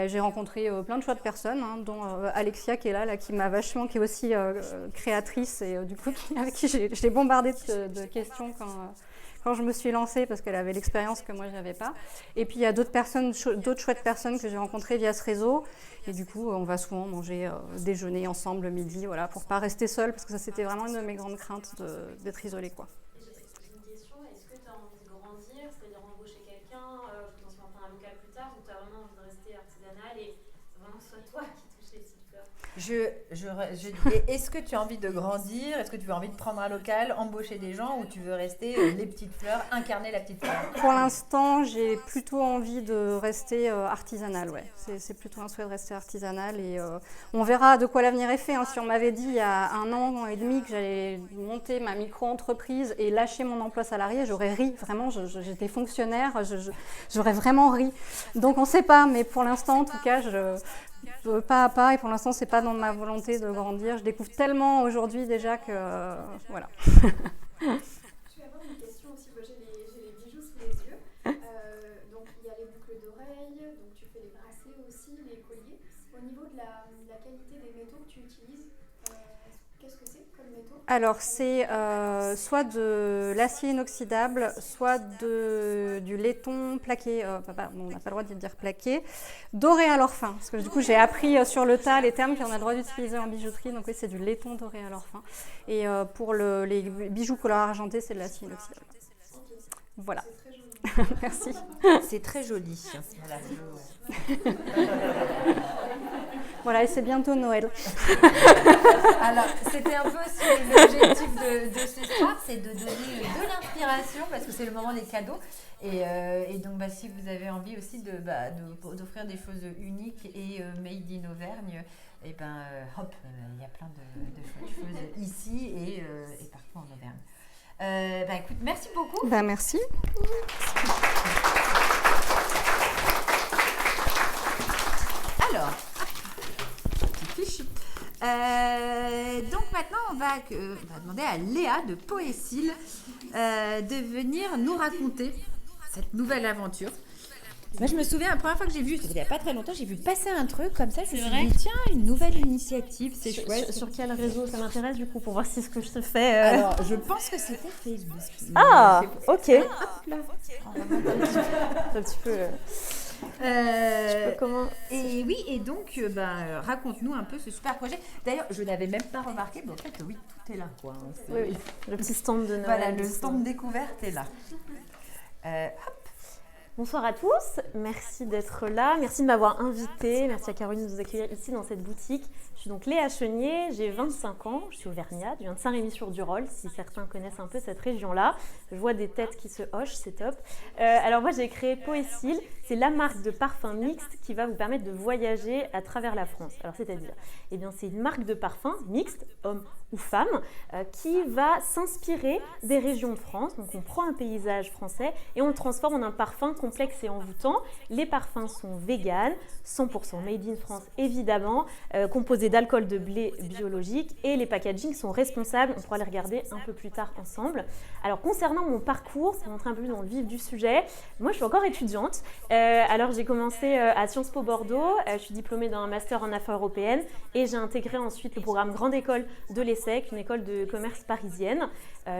j'ai rencontré plein de chouettes personnes, dont Alexia qui est là qui m'a vachement, qui est aussi créatrice et du coup avec qui je l'ai bombardée de questions quand je me suis lancée parce qu'elle avait l'expérience que moi je n'avais pas. Et puis il y a d'autres chouettes personnes que j'ai rencontrées via ce réseau. Et du coup on va souvent manger déjeuner ensemble le midi, voilà, pour pas rester seule parce que ça c'était vraiment une de mes grandes craintes d'être isolée, quoi. J'ai une question, est-ce que tu as envie de grandir, c'est-à-dire embaucher quelqu'un, potentiellement faire un local plus tard, ou tu as vraiment envie de rester artisanal et vraiment soit toi qui touche les petites fleurs? Est-ce que tu as envie de grandir? Est-ce que tu as envie de prendre un local, embaucher des gens, ou tu veux rester les petites fleurs, incarner la petite fleur? Pour l'instant, j'ai plutôt envie de rester artisanale, ouais. C'est plutôt un souhait de rester artisanale et on verra de quoi l'avenir est fait. Si on m'avait dit il y a 1 an et demi que j'allais monter ma micro-entreprise et lâcher mon emploi salarié, j'aurais ri. Vraiment, j'étais fonctionnaire, j'aurais vraiment ri. Donc on ne sait pas, mais pour l'instant, en tout cas, pas à pas, et pour l'instant c'est pas dans ma volonté de grandir. Je découvre tellement aujourd'hui déjà que voilà. Je vais avoir une question aussi. Moi, j'ai les bijoux sous les yeux. Donc il y a les boucles d'oreilles, donc tu fais les bracelets aussi, les colliers. Au niveau de la qualité des métaux que tu utilises, Qu'est-ce que c'est comme métaux? Alors, c'est soit de l'acier inoxydable, soit du laiton plaqué. On n'a pas le droit de dire plaqué. Doré à l'or fin. Parce que du coup, j'ai appris sur le tas les termes qu'on a le droit d'utiliser en bijouterie. Donc oui, c'est du laiton doré à l'or fin. Et pour les bijoux couleur argentée, c'est de l'acier inoxydable. Voilà. Merci. C'est très joli. Voilà, et c'est bientôt Noël. Alors, c'était un peu aussi l'objectif de ce soir, c'est de donner de l'inspiration, parce que c'est le moment des cadeaux. Et donc, si vous avez envie aussi d'offrir des choses uniques et made in Auvergne, et hop, il y a plein de choses ici et partout en Auvergne. Écoute, merci beaucoup. Merci. Alors, fiche. Donc maintenant, on va demander à Léa de Poécile de venir nous raconter cette nouvelle aventure. Moi, je me souviens, la première fois que j'ai vu, c'était il n'y a pas très longtemps, j'ai vu passer un truc comme ça. Je me suis dit, tiens, une nouvelle initiative, c'est chouette. Sur quel réseau ça m'intéresse du coup pour voir si ce que je te fais. Alors, je pense que c'était Facebook. Ah, ok. Hop là. Un petit peu. Comment. Et oui, et donc, raconte-nous un peu ce super projet. D'ailleurs, je n'avais même pas remarqué, mais en fait, oui, tout est là, quoi. Oui, le petit stand de Noël. Voilà, le stand découverte est là. Hop. Bonsoir à tous, merci d'être là, merci de m'avoir invitée, merci à Caroline de nous accueillir ici dans cette boutique. Je suis donc Léa Chenier, j'ai 25 ans, je suis auvergnate, je viens de Saint-Rémy-sur-Durol, si certains connaissent un peu cette région-là. Je vois des têtes qui se hochent, c'est top. Alors moi j'ai créé Poécile, c'est la marque de parfum mixte qui va vous permettre de voyager à travers la France. Alors c'est-à-dire, c'est une marque de parfum mixte, homme ou femme, qui va s'inspirer des régions de France. Donc on prend un paysage français et on le transforme en un parfum complexe et envoûtant. Les parfums sont véganes, 100% made in France évidemment, composés d'alcool de blé biologique et les packagings sont responsables. On pourra les regarder un peu plus tard ensemble. Alors concernant mon parcours, pour rentrer un peu dans le vif du sujet, moi je suis encore étudiante. Alors j'ai commencé à Sciences Po Bordeaux, je suis diplômée d'un master en affaires européennes et j'ai intégré ensuite le programme Grande École de l'ESSEC, une école de commerce parisienne.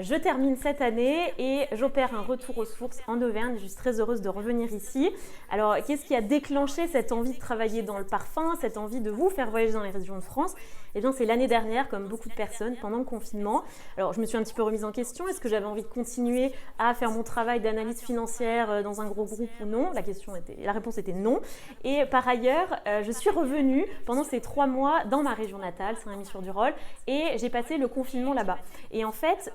Je termine cette année et j'opère un retour aux sources en Auvergne. Je suis très heureuse de revenir ici. Alors, qu'est-ce qui a déclenché cette envie de travailler dans le parfum, cette envie de vous faire voyager dans les régions de France? Eh bien, c'est l'année dernière, comme beaucoup de personnes, pendant le confinement. Alors, je me suis un petit peu remise en question. Est-ce que j'avais envie de continuer à faire mon travail d'analyse financière dans un gros groupe ou non? La réponse était non. Et par ailleurs, je suis revenue pendant ces 3 mois dans ma région natale, Saint-Rémy-sur-Durol, et j'ai passé le confinement là-bas. Et en fait,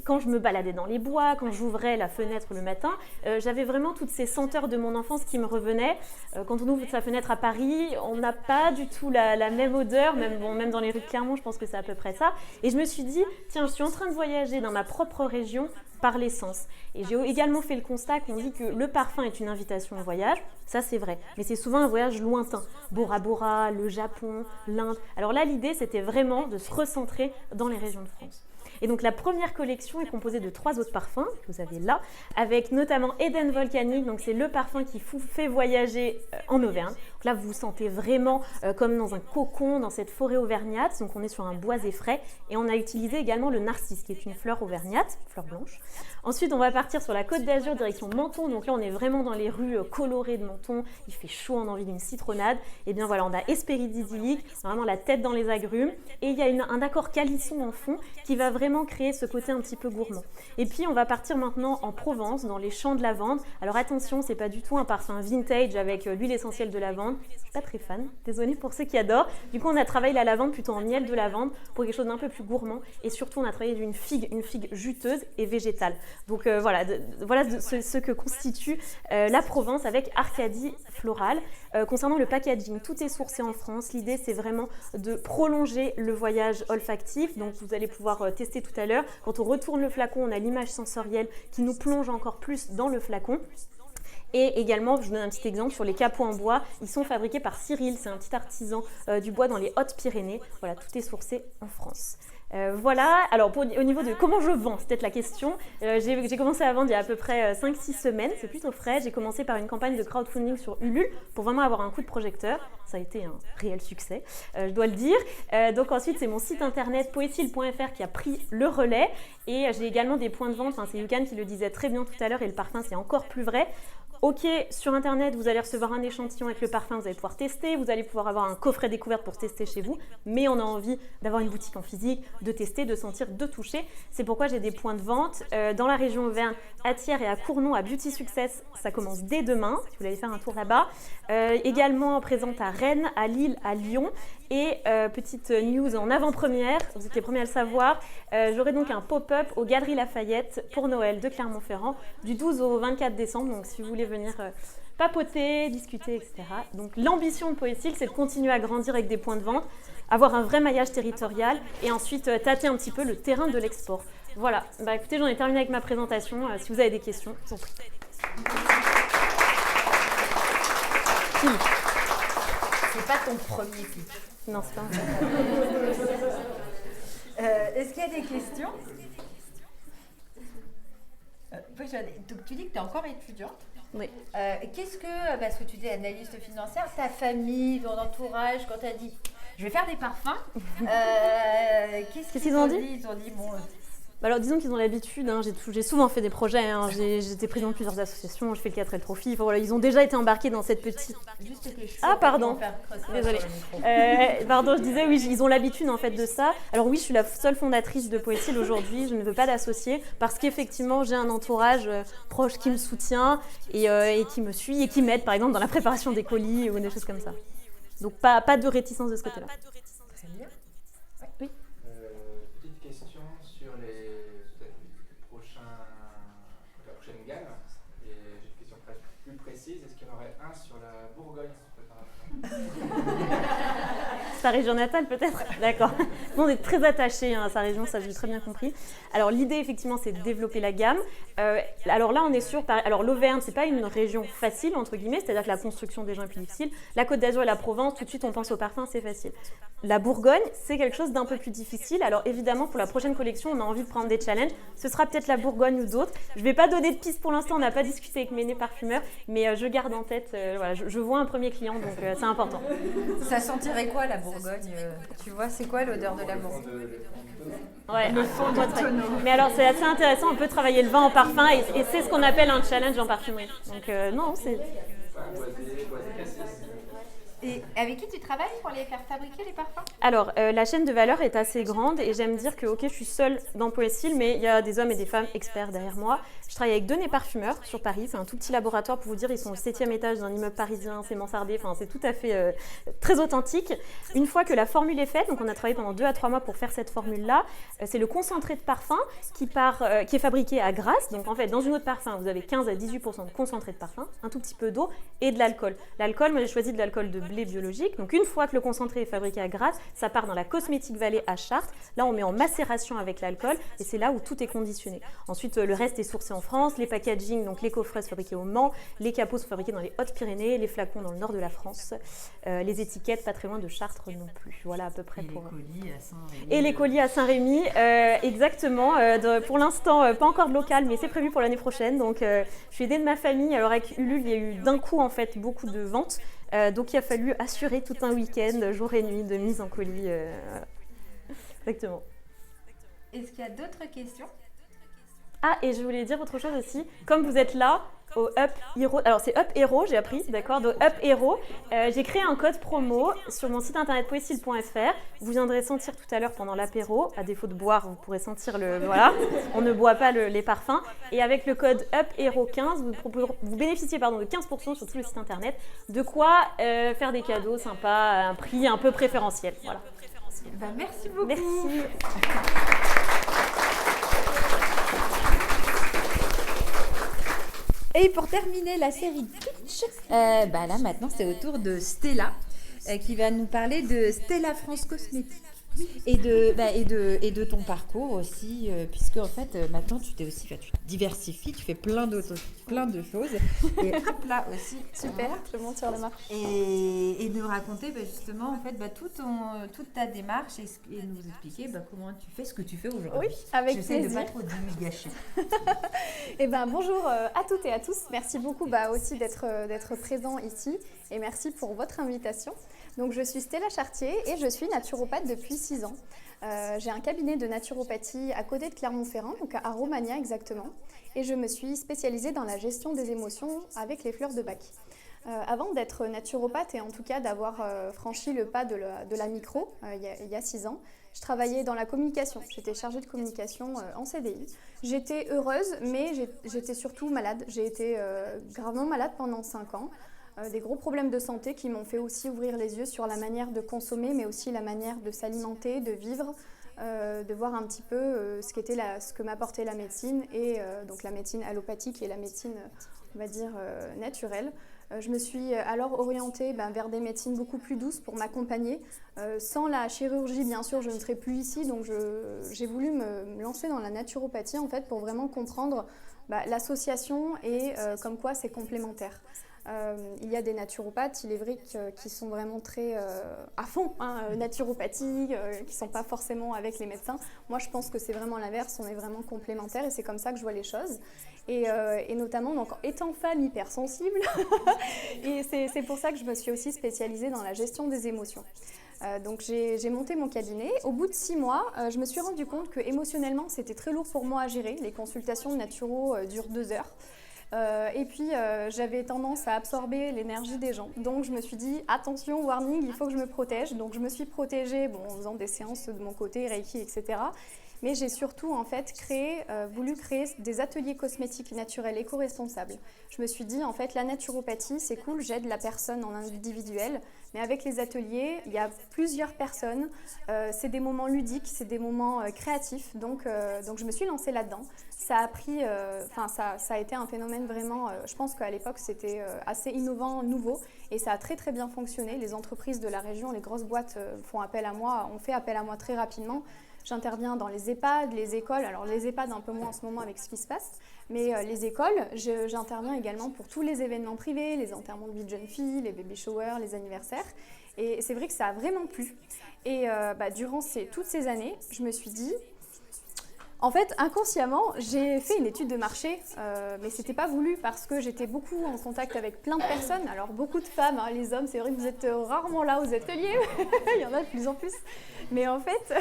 quand je me baladais dans les bois, quand j'ouvrais la fenêtre le matin, j'avais vraiment toutes ces senteurs de mon enfance qui me revenaient. Quand on ouvre sa fenêtre à Paris, on n'a pas du tout la même odeur, même dans les rues de Clermont, je pense que c'est à peu près ça. Et je me suis dit, tiens, je suis en train de voyager dans ma propre région par l'essence. Et j'ai également fait le constat qu'on dit que le parfum est une invitation au voyage. Ça, c'est vrai. Mais c'est souvent un voyage lointain. Bora Bora, le Japon, l'Inde. Alors là, l'idée, c'était vraiment de se recentrer dans les régions de France. Et donc la première collection est composée de 3 autres parfums que vous avez là, avec notamment Eden Volcanique, donc c'est le parfum qui vous fait voyager en Auvergne. Donc là vous vous sentez vraiment comme dans un cocon, dans cette forêt auvergnate, donc on est sur un boisé frais et on a utilisé également le narcisse qui est une fleur auvergnate, fleur blanche. Ensuite on va partir sur la Côte d'Azur direction Menton, donc là on est vraiment dans les rues colorées de Menton, il fait chaud, on a envie d'une citronnade. Et bien voilà, on a Hespéride idyllique, vraiment la tête dans les agrumes et il y a un accord calisson en fond qui va vraiment créer ce côté un petit peu gourmand. Et puis on va partir maintenant en Provence, dans les champs de lavande. Alors attention, c'est pas du tout un parfum vintage avec l'huile essentielle de lavande. Je suis pas très fan, désolée pour ceux qui adorent. Du coup on a travaillé la lavande plutôt en miel de lavande pour quelque chose d'un peu plus gourmand. Et surtout on a travaillé une figue juteuse et végétale. Donc voilà ce que constitue la Provence avec Arcadie Floral. Concernant le packaging, tout est sourcé en France. L'idée c'est vraiment de prolonger le voyage olfactif. Donc vous allez pouvoir tester tout à l'heure. Quand on retourne le flacon, on a l'image sensorielle qui nous plonge encore plus dans le flacon. Et également, je vous donne un petit exemple sur les capots en bois. Ils sont fabriqués par Cyril, c'est un petit artisan du bois dans les Hautes-Pyrénées. Voilà, tout est sourcé en France. Voilà, alors au niveau de comment je vends, c'est peut-être la question. J'ai commencé à vendre il y a à peu près 5-6 semaines, c'est plutôt frais. J'ai commencé par une campagne de crowdfunding sur Ulule pour vraiment avoir un coup de projecteur. Ça a été un réel succès, je dois le dire. Donc ensuite, c'est mon site internet poécile.fr qui a pris le relais. Et j'ai également des points de vente, c'est Yukan qui le disait très bien tout à l'heure, et le parfum c'est encore plus vrai. Ok, sur internet, vous allez recevoir un échantillon avec le parfum, vous allez pouvoir tester, vous allez pouvoir avoir un coffret découverte pour tester chez vous, mais on a envie d'avoir une boutique en physique, de tester, de sentir, de toucher. C'est pourquoi j'ai des points de vente dans la région Auvergne, à Thiers et à Cournon, à Beauty Success. Ça commence dès demain, si vous voulez aller faire un tour là-bas. Également présente à Rennes, à Lille, à Lyon. Et petite news en avant-première, vous êtes les premiers à le savoir, j'aurai donc un pop-up aux Galeries Lafayette pour Noël de Clermont-Ferrand du 12 au 24 décembre. Donc si vous voulez venir papoter, discuter, etc. Donc l'ambition de Poécile, c'est de continuer à grandir avec des points de vente, avoir un vrai maillage territorial et ensuite tâter un petit peu le terrain de l'export. Voilà, bah écoutez, j'en ai terminé avec ma présentation. Si vous avez des questions, je vous en prie. C'est pas ton premier pitch. Non, c'est pas Est-ce qu'il y a des questions? Donc tu dis que tu es encore étudiante. Oui. Qu'est-ce que, parce que tu es analyste financière, ta famille, ton entourage, quand tu as dit je vais faire des parfums, qu'est-ce qu'ils ont dit? Ils ont dit bon. Alors disons qu'ils ont l'habitude, hein, j'ai souvent fait des projets, hein, j'étais présidente de plusieurs associations, je fais le 4L Trophy, enfin, voilà, ils ont déjà été embarqués dans cette petite... Ah pardon, désolée. Pardon, je disais oui, ils ont l'habitude en fait de ça. Alors oui, je suis la seule fondatrice de Poécile aujourd'hui, je ne veux pas d'associer parce qu'effectivement j'ai un entourage proche qui me soutient et qui me suit et qui m'aide par exemple dans la préparation des colis ou des choses comme ça. Donc pas de réticence de ce côté-là. Très bien. Oui. Petite question sur la prochaine gamme. Et j'ai une question plus précise. Est-ce qu'il y en aurait un sur la Bourgogne Sa région natale peut-être. D'accord. On est très attachés à sa région, ça j'ai très bien compris. Alors l'idée effectivement c'est de développer la gamme. Alors là on est sûr, alors l'Auvergne c'est pas une région facile entre guillemets, c'est-à-dire que la construction des gens est plus difficile. La Côte d'Azur et la Provence, tout de suite on pense au parfum, c'est facile. La Bourgogne c'est quelque chose d'un peu plus difficile. Alors évidemment pour la prochaine collection on a envie de prendre des challenges. Ce sera peut-être la Bourgogne ou d'autres. Je vais pas donner de pistes pour l'instant, on n'a pas discuté avec mes parfumeurs, mais je garde en tête, voilà, je vois un premier client donc c'est important. Ça sentirait quoi la Bourgogne? Tu vois, c'est quoi l'odeur de la Bourgogne? Ouais, le fond de votre tonneau. Mais alors c'est assez intéressant, on peut travailler le vin en parfum et c'est ce qu'on appelle un challenge en parfumerie. Donc non, c'est... Et avec qui tu travailles pour les faire fabriquer les parfums? Alors, la chaîne de valeur est assez grande et j'aime dire que, ok, je suis seule dans Poécile, mais il y a des hommes et des femmes experts derrière moi. Je travaille avec 2 parfumeurs sur Paris. C'est un tout petit laboratoire pour vous dire, ils sont au 7e étage d'un immeuble parisien, c'est mansardé, enfin, c'est tout à fait très authentique. Une fois que la formule est faite, donc on a travaillé pendant 2 à 3 mois pour faire cette formule-là, c'est le concentré de parfum qui est fabriqué à Grasse. Donc en fait, dans une eau de parfum, vous avez 15 à 18% de concentré de parfum, un tout petit peu d'eau et de l'alcool. L'alcool, moi j'ai choisi de l'alcool de blé biologique. Donc une fois que le concentré est fabriqué à Grasse, ça part dans la Cosmétique Vallée à Chartres. Là, on met en macération avec l'alcool et c'est là où tout est conditionné. Ensuite, le reste est sourcé en France. Les packaging, donc les coffrets sont fabriqués au Mans, les capots sont fabriqués dans les Hautes-Pyrénées, les flacons dans le nord de la France, les étiquettes pas très loin de Chartres non plus. Voilà à peu près pour... Les colis à Saint-Rémy. Et les colis à Saint-Rémy, exactement. Pour l'instant, pas encore de local, mais c'est prévu pour l'année prochaine. Donc, je suis aidée de ma famille. Alors avec Ulule, il y a eu d'un coup en fait beaucoup de ventes. Donc il a fallu assurer tout un week-end, jour et nuit, de mise en colis. Exactement. Est-ce qu'il y a d'autres questions? Ah, et je voulais dire autre chose aussi. Comme vous êtes là, au Up Hero, alors c'est Up Hero, j'ai appris, d'accord, de Up Hero, j'ai créé un code promo sur mon site internet poécile.fr. Vous viendrez sentir tout à l'heure pendant l'apéro, à défaut de boire, vous pourrez sentir le... Voilà, on ne boit pas les parfums. Et avec le code Up Hero 15, vous bénéficiez de 15% sur tout le site internet. De quoi faire des cadeaux sympas à un prix un peu préférentiel. Voilà. Bah, merci beaucoup. Merci. Et pour terminer la série Pitch, là maintenant c'est au tour de Stella qui va nous parler de Stella France Cosmétique. et de ton parcours aussi, puisque en fait maintenant tu te diversifies, tu fais plein de choses et hop là aussi Super, je monte sur la marche. et de raconter justement en fait toute ta démarche et nous expliquer comment tu fais ce que tu fais aujourd'hui. Oui, avec J'essaie plaisir. de pas trop divulgation. Eh ben, bonjour à toutes et à tous. Merci beaucoup aussi d'être présent ici et merci pour votre invitation. Donc, je suis Stella Chartier et je suis naturopathe depuis 6 ans. J'ai un cabinet de naturopathie à côté de Clermont-Ferrand, donc à Romagna exactement. Et je me suis spécialisée dans la gestion des émotions avec les fleurs de Bach. Avant d'être naturopathe et en tout cas d'avoir franchi le pas de la micro il y a 6 ans, je travaillais dans la communication. J'étais chargée de communication en CDI. J'étais heureuse, mais j'étais surtout malade. J'ai été gravement malade pendant 5 ans. Des gros problèmes de santé qui m'ont fait aussi ouvrir les yeux sur la manière de consommer, mais aussi la manière de s'alimenter, de vivre, de voir un petit peu ce que m'apportait la médecine, et donc la médecine allopathique et la médecine, on va dire, naturelle. Je me suis alors orientée vers des médecines beaucoup plus douces pour m'accompagner. Sans la chirurgie, bien sûr, je ne serais plus ici, donc j'ai voulu me lancer dans la naturopathie en fait, pour vraiment comprendre l'association et comme quoi c'est complémentaire. Il y a des naturopathes, il est vrai qui sont vraiment très à fond, naturopathie, qui ne sont pas forcément avec les médecins. Moi, je pense que c'est vraiment l'inverse, on est vraiment complémentaires et c'est comme ça que je vois les choses. Et notamment, donc, étant femme hypersensible, et c'est pour ça que je me suis aussi spécialisée dans la gestion des émotions. Donc j'ai monté mon cabinet. Au bout de 6 mois, je me suis rendu compte que émotionnellement, c'était très lourd pour moi à gérer. Les consultations de naturo durent 2 heures. Et puis j'avais tendance à absorber l'énergie des gens. Donc je me suis dit, attention, warning, il faut que je me protège. Donc je me suis protégée en faisant des séances de mon côté, Reiki, etc. Mais j'ai surtout en fait voulu créer des ateliers cosmétiques naturels éco-responsables. Je me suis dit, en fait, la naturopathie, c'est cool, j'aide la personne en individuel. Mais avec les ateliers, il y a plusieurs personnes. C'est des moments ludiques, c'est des moments créatifs. Donc je me suis lancée là-dedans. Ça a pris, ça a été un phénomène vraiment, je pense qu'à l'époque, c'était assez innovant, nouveau. Et ça a très très bien fonctionné. Les entreprises de la région, les grosses boîtes ont fait appel à moi très rapidement. J'interviens dans les EHPAD, les écoles. Alors les EHPAD un peu moins en ce moment avec ce qui se passe, mais les écoles, j'interviens également pour tous les événements privés, les enterrements de vie de jeunes filles, les baby showers, les anniversaires. Et c'est vrai que ça a vraiment plu. Et durant toutes ces années, je me suis dit, en fait, inconsciemment, j'ai fait une étude de marché, mais c'était pas voulu parce que j'étais beaucoup en contact avec plein de personnes. Alors beaucoup de femmes, les hommes, c'est vrai que vous êtes rarement là aux ateliers, il y en a de plus en plus. Mais en fait,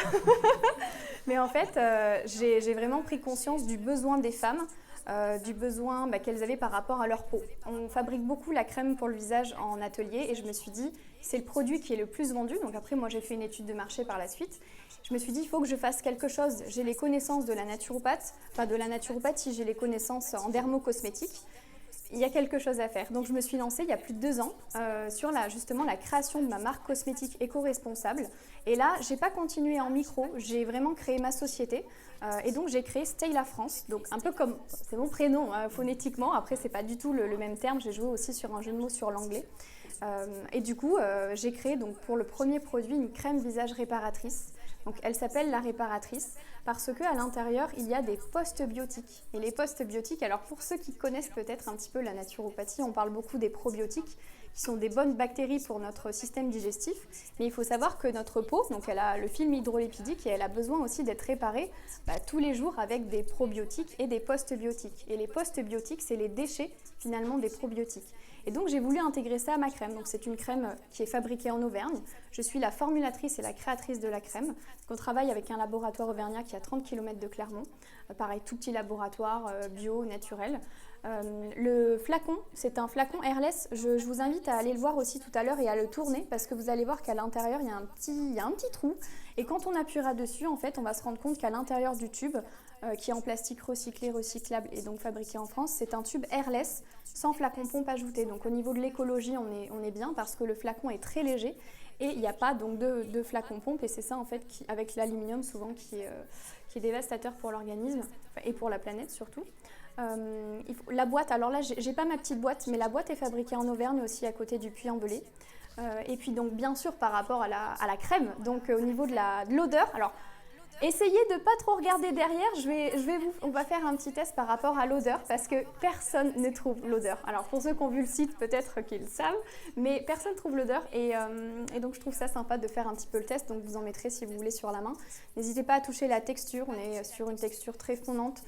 j'ai vraiment pris conscience du besoin des femmes, du besoin qu'elles avaient par rapport à leur peau. On fabrique beaucoup la crème pour le visage en atelier et je me suis dit, c'est le produit qui est le plus vendu. Donc après, moi, j'ai fait une étude de marché par la suite. Je me suis dit, il faut que je fasse quelque chose. J'ai les connaissances de la naturopathie, j'ai les connaissances en dermocosmétique. Il y a quelque chose à faire. Donc je me suis lancée il y a plus de 2 ans sur justement la création de ma marque cosmétique éco-responsable. Et là, je n'ai pas continué en micro, j'ai vraiment créé ma société. Et donc j'ai créé Stella France, donc un peu comme, c'est mon prénom phonétiquement, après c'est pas du tout le même terme, j'ai joué aussi sur un jeu de mots sur l'anglais. Et du coup, j'ai créé donc pour le premier produit une crème visage réparatrice. Donc elle s'appelle la réparatrice parce qu'à l'intérieur, il y a des postbiotiques. Et les postbiotiques, alors pour ceux qui connaissent peut-être un petit peu la naturopathie, on parle beaucoup des probiotiques qui sont des bonnes bactéries pour notre système digestif. Mais il faut savoir que notre peau, donc elle a le film hydrolipidique et elle a besoin aussi d'être réparée tous les jours avec des probiotiques et des postbiotiques. Et les postbiotiques, c'est les déchets finalement des probiotiques. Et donc j'ai voulu intégrer ça à ma crème. Donc c'est une crème qui est fabriquée en Auvergne. Je suis la formulatrice et la créatrice de la crème. On travaille avec un laboratoire auvergnat qui est à 30 km de Clermont. Pareil, tout petit laboratoire bio, naturel. Le flacon, c'est un flacon airless. Je vous invite à aller le voir aussi tout à l'heure et à le tourner parce que vous allez voir qu'à l'intérieur, il y a un petit trou. Et quand on appuiera dessus, en fait, on va se rendre compte qu'à l'intérieur du tube, qui est en plastique recyclé, recyclable et donc fabriqué en France, c'est un tube airless sans flacon pompe ajouté. Donc au niveau de l'écologie, on est bien parce que le flacon est très léger et il n'y a pas donc de flacon pompe et c'est ça en fait avec l'aluminium souvent qui est dévastateur pour l'organisme et pour la planète surtout. La boîte, alors là j'ai pas ma petite boîte, mais la boîte est fabriquée en Auvergne aussi à côté du Puy-en-Velay. Et puis donc bien sûr par rapport à la crème, donc au niveau de l'odeur, alors essayez de ne pas trop regarder derrière, on va faire un petit test par rapport à l'odeur parce que personne ne trouve l'odeur. Alors pour ceux qui ont vu le site, peut-être qu'ils le savent, mais personne ne trouve l'odeur et donc je trouve ça sympa de faire un petit peu le test, donc vous en mettrez si vous voulez sur la main. N'hésitez pas à toucher la texture, on est sur une texture très fondante,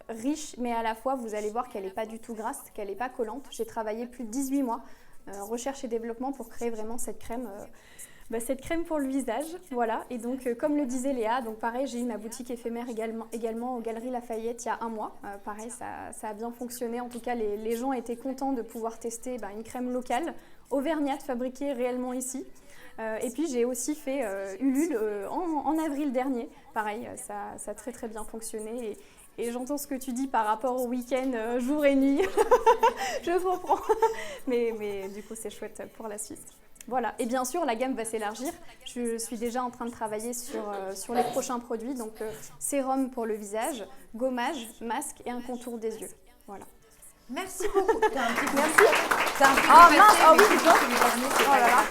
riche, mais à la fois vous allez voir qu'elle n'est pas du tout grasse, qu'elle n'est pas collante. J'ai travaillé plus de 18 mois en recherche et développement pour créer vraiment cette crème. Cette crème pour le visage, voilà. Et donc, comme le disait Léa, donc pareil, j'ai eu ma boutique éphémère également aux Galeries Lafayette il y a 1 mois. Pareil, ça a bien fonctionné. En tout cas, les gens étaient contents de pouvoir tester une crème locale, auvergnate, fabriquée réellement ici. Et puis, j'ai aussi fait Ulule en avril dernier. Pareil, ça a très très bien fonctionné. Et j'entends ce que tu dis par rapport au week-end, jour et nuit. Je comprends. Mais du coup, c'est chouette pour la suite. Voilà, et bien sûr, la gamme va s'élargir. Je suis déjà en train de travailler sur les prochains produits, donc sérum pour le visage, gommage, masque et un contour des yeux. Voilà. Merci beaucoup. Merci. Oui, dis donc. Oh là là.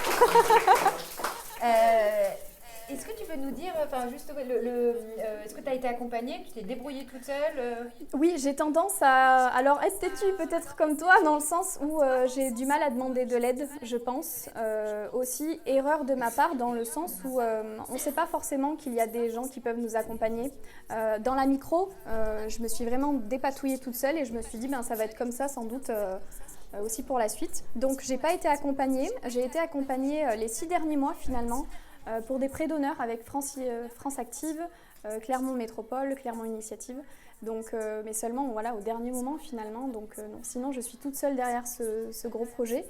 Est-ce que tu peux nous dire, juste est-ce que tu as été accompagnée, tu t'es débrouillée toute seule Oui, j'ai tendance à être têtue peut-être comme toi, dans le sens où j'ai du mal à demander de l'aide, je pense. Aussi, erreur de ma part, dans le sens où on ne sait pas forcément qu'il y a des gens qui peuvent nous accompagner. Dans la micro, je me suis vraiment dépatouillée toute seule et je me suis dit, ça va être comme ça sans doute aussi pour la suite. Donc, je n'ai pas été accompagnée. J'ai été accompagnée les 6 derniers mois finalement, pour des prêts d'honneur avec France Active, Clermont Métropole, Clermont Initiative. Donc, mais seulement au dernier moment finalement. Donc, non. Sinon, je suis toute seule derrière ce gros projet.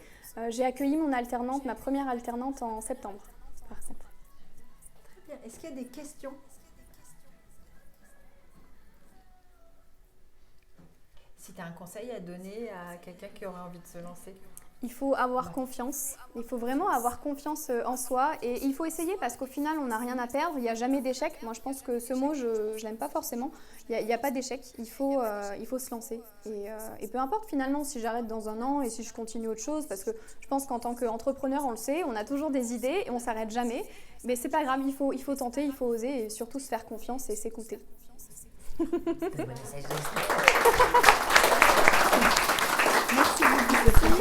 J'ai accueilli ma première alternante en septembre, par contre. Très bien. Est-ce qu'il y a des questions ? Si tu as un conseil à donner à quelqu'un qui aurait envie de se lancer ? Il faut avoir confiance, il faut vraiment avoir confiance en soi et il faut essayer parce qu'au final on n'a rien à perdre, il n'y a jamais d'échec. Moi je pense que ce mot je ne l'aime pas forcément, il n'y a pas d'échec, il faut se lancer et peu importe finalement si j'arrête dans 1 an et si je continue autre chose parce que je pense qu'en tant qu'entrepreneur on le sait, on a toujours des idées et on ne s'arrête jamais, mais c'est pas grave, il faut tenter, il faut oser et surtout se faire confiance et s'écouter. Merci beaucoup Sophie.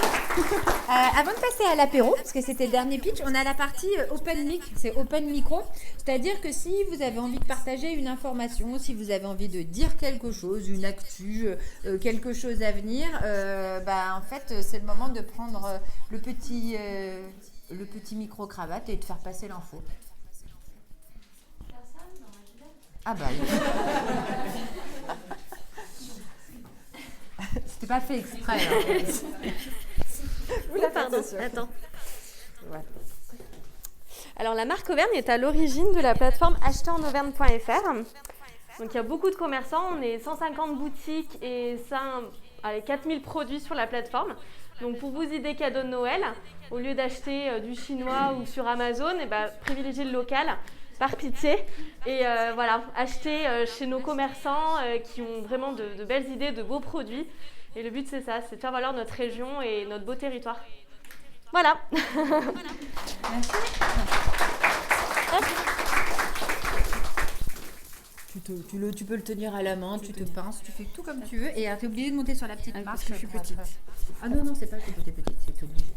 Avant de passer à l'apéro, parce que c'était le dernier pitch, on a la partie open mic, c'est open micro. C'est-à-dire que si vous avez envie de partager une information, si vous avez envie de dire quelque chose, une actu, quelque chose à venir, en fait c'est le moment de prendre le petit micro-cravate et de faire passer l'info. C'était pas fait exprès. Pardon, attends. Ouais. Alors la marque Auvergne est à l'origine de la plateforme acheteursauvergne.fr. Donc il y a beaucoup de commerçants, on est 150 boutiques et 4000 produits sur la plateforme. Donc pour vous aider cadeau de Noël, au lieu d'acheter du chinois ou sur Amazon, privilégiez le local. Par pitié, et achetez chez nos commerçants qui ont vraiment de belles idées, de beaux produits. Et le but c'est ça, c'est de faire valoir notre région et notre beau territoire. Voilà. Merci. Tu peux le tenir à la main, tu te pinces, tu fais tout comme tu veux. Et tu es obligé de monter sur la petite marche. Parce que je suis petite. Ah non, c'est pas que tu es petite, c'est obligé.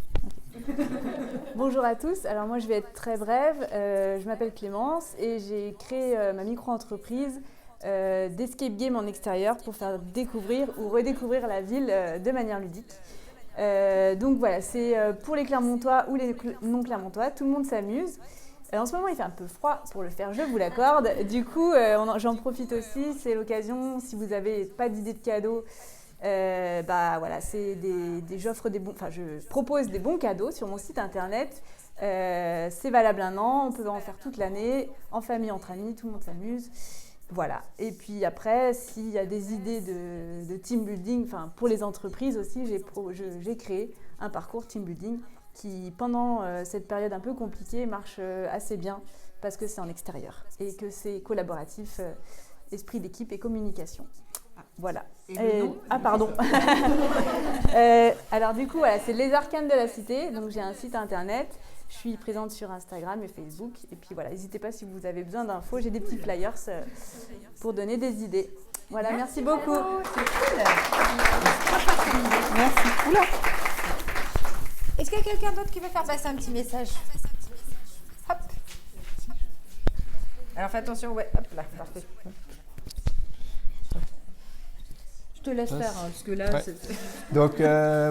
Bonjour à tous, alors moi je vais être très brève, je m'appelle Clémence et j'ai créé ma micro-entreprise d'escape game en extérieur pour faire découvrir ou redécouvrir la ville de manière ludique. Donc voilà, c'est pour les Clermontois ou les non-Clermontois, tout le monde s'amuse. En ce moment il fait un peu froid pour le faire, je vous l'accorde, du coup j'en profite aussi, c'est l'occasion, si vous n'avez pas d'idée de cadeaux, je propose des bons cadeaux sur mon site internet. C'est valable 1 an, on peut en faire toute l'année, en famille, entre amis, tout le monde s'amuse. Voilà. Et puis après, s'il y a des idées de team building, pour les entreprises aussi, j'ai créé un parcours team building qui, pendant cette période un peu compliquée, marche assez bien parce que c'est en extérieur et que c'est collaboratif, esprit d'équipe et communication. Voilà. Ah pardon. Alors du coup, voilà, c'est Les Arcanes de la Cité. Donc j'ai un site internet. Je suis présente sur Instagram et Facebook. Et puis voilà, n'hésitez pas si vous avez besoin d'infos. J'ai des petits flyers pour donner des idées. Voilà, merci beaucoup. C'est cool. Merci. Oula. Est-ce qu'il y a quelqu'un d'autre qui veut faire passer un petit message? Hop. Alors fais attention, ouais, hop là, parfait. Je te laisse faire, parce que là, ouais. Donc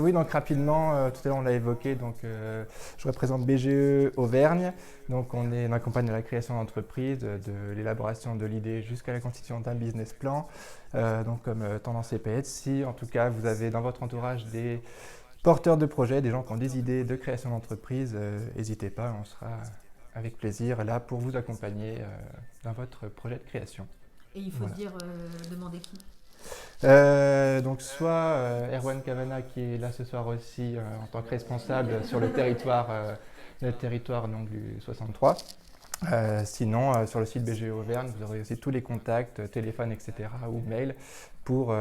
oui, donc rapidement, tout à l'heure on l'a évoqué, donc je représente BGE Auvergne. Donc on accompagne la création d'entreprise, de l'élaboration de l'idée jusqu'à la constitution d'un business plan. Donc comme tendance CPS, si en tout cas vous avez dans votre entourage des porteurs de projets, des gens qui ont des idées de création d'entreprise, n'hésitez pas, on sera avec plaisir là pour vous accompagner dans votre projet de création. Et il faut dire, demander qui? Donc soit Erwan Cavana qui est là ce soir aussi en tant que responsable sur le territoire donc, du 63. Sinon sur le site BGE Auvergne vous aurez aussi tous les contacts, téléphone, etc. ou mail pour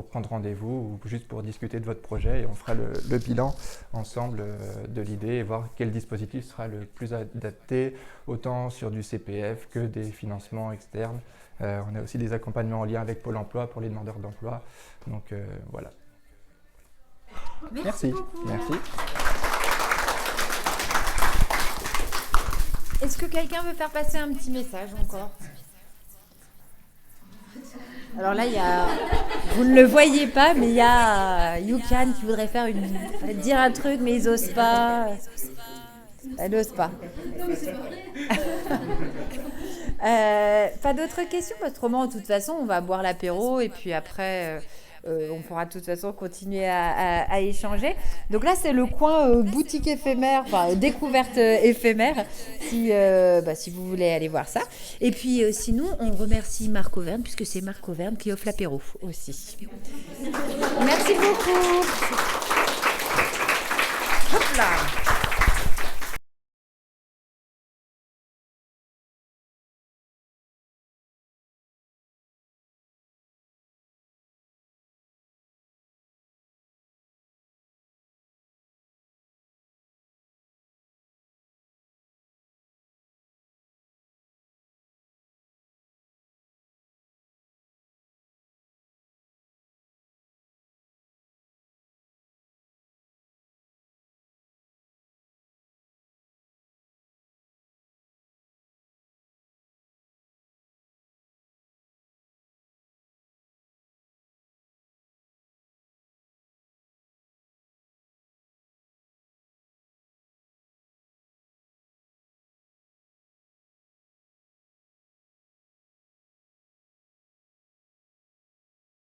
prendre rendez-vous ou juste pour discuter de votre projet et on fera le bilan ensemble de l'idée et voir quel dispositif sera le plus adapté autant sur du CPF que des financements externes. On a aussi des accompagnements en lien avec Pôle emploi pour les demandeurs d'emploi. Donc voilà. Merci beaucoup. Merci. Est-ce que quelqu'un veut faire passer un petit message encore? Alors là, vous ne le voyez pas, mais il y a Yukan qui voudrait dire un truc, mais ils n'osent pas. Elle n'ose pas. Pas d'autres questions? Autrement, de toute façon, on va boire l'apéro et puis après, on pourra de toute façon continuer à échanger. Donc là, c'est le coin boutique éphémère, enfin découverte éphémère, si vous voulez aller voir ça. Et puis sinon, on remercie Marc Auvergne, puisque c'est Marc Auvergne qui offre l'apéro aussi. Merci beaucoup. Hop là.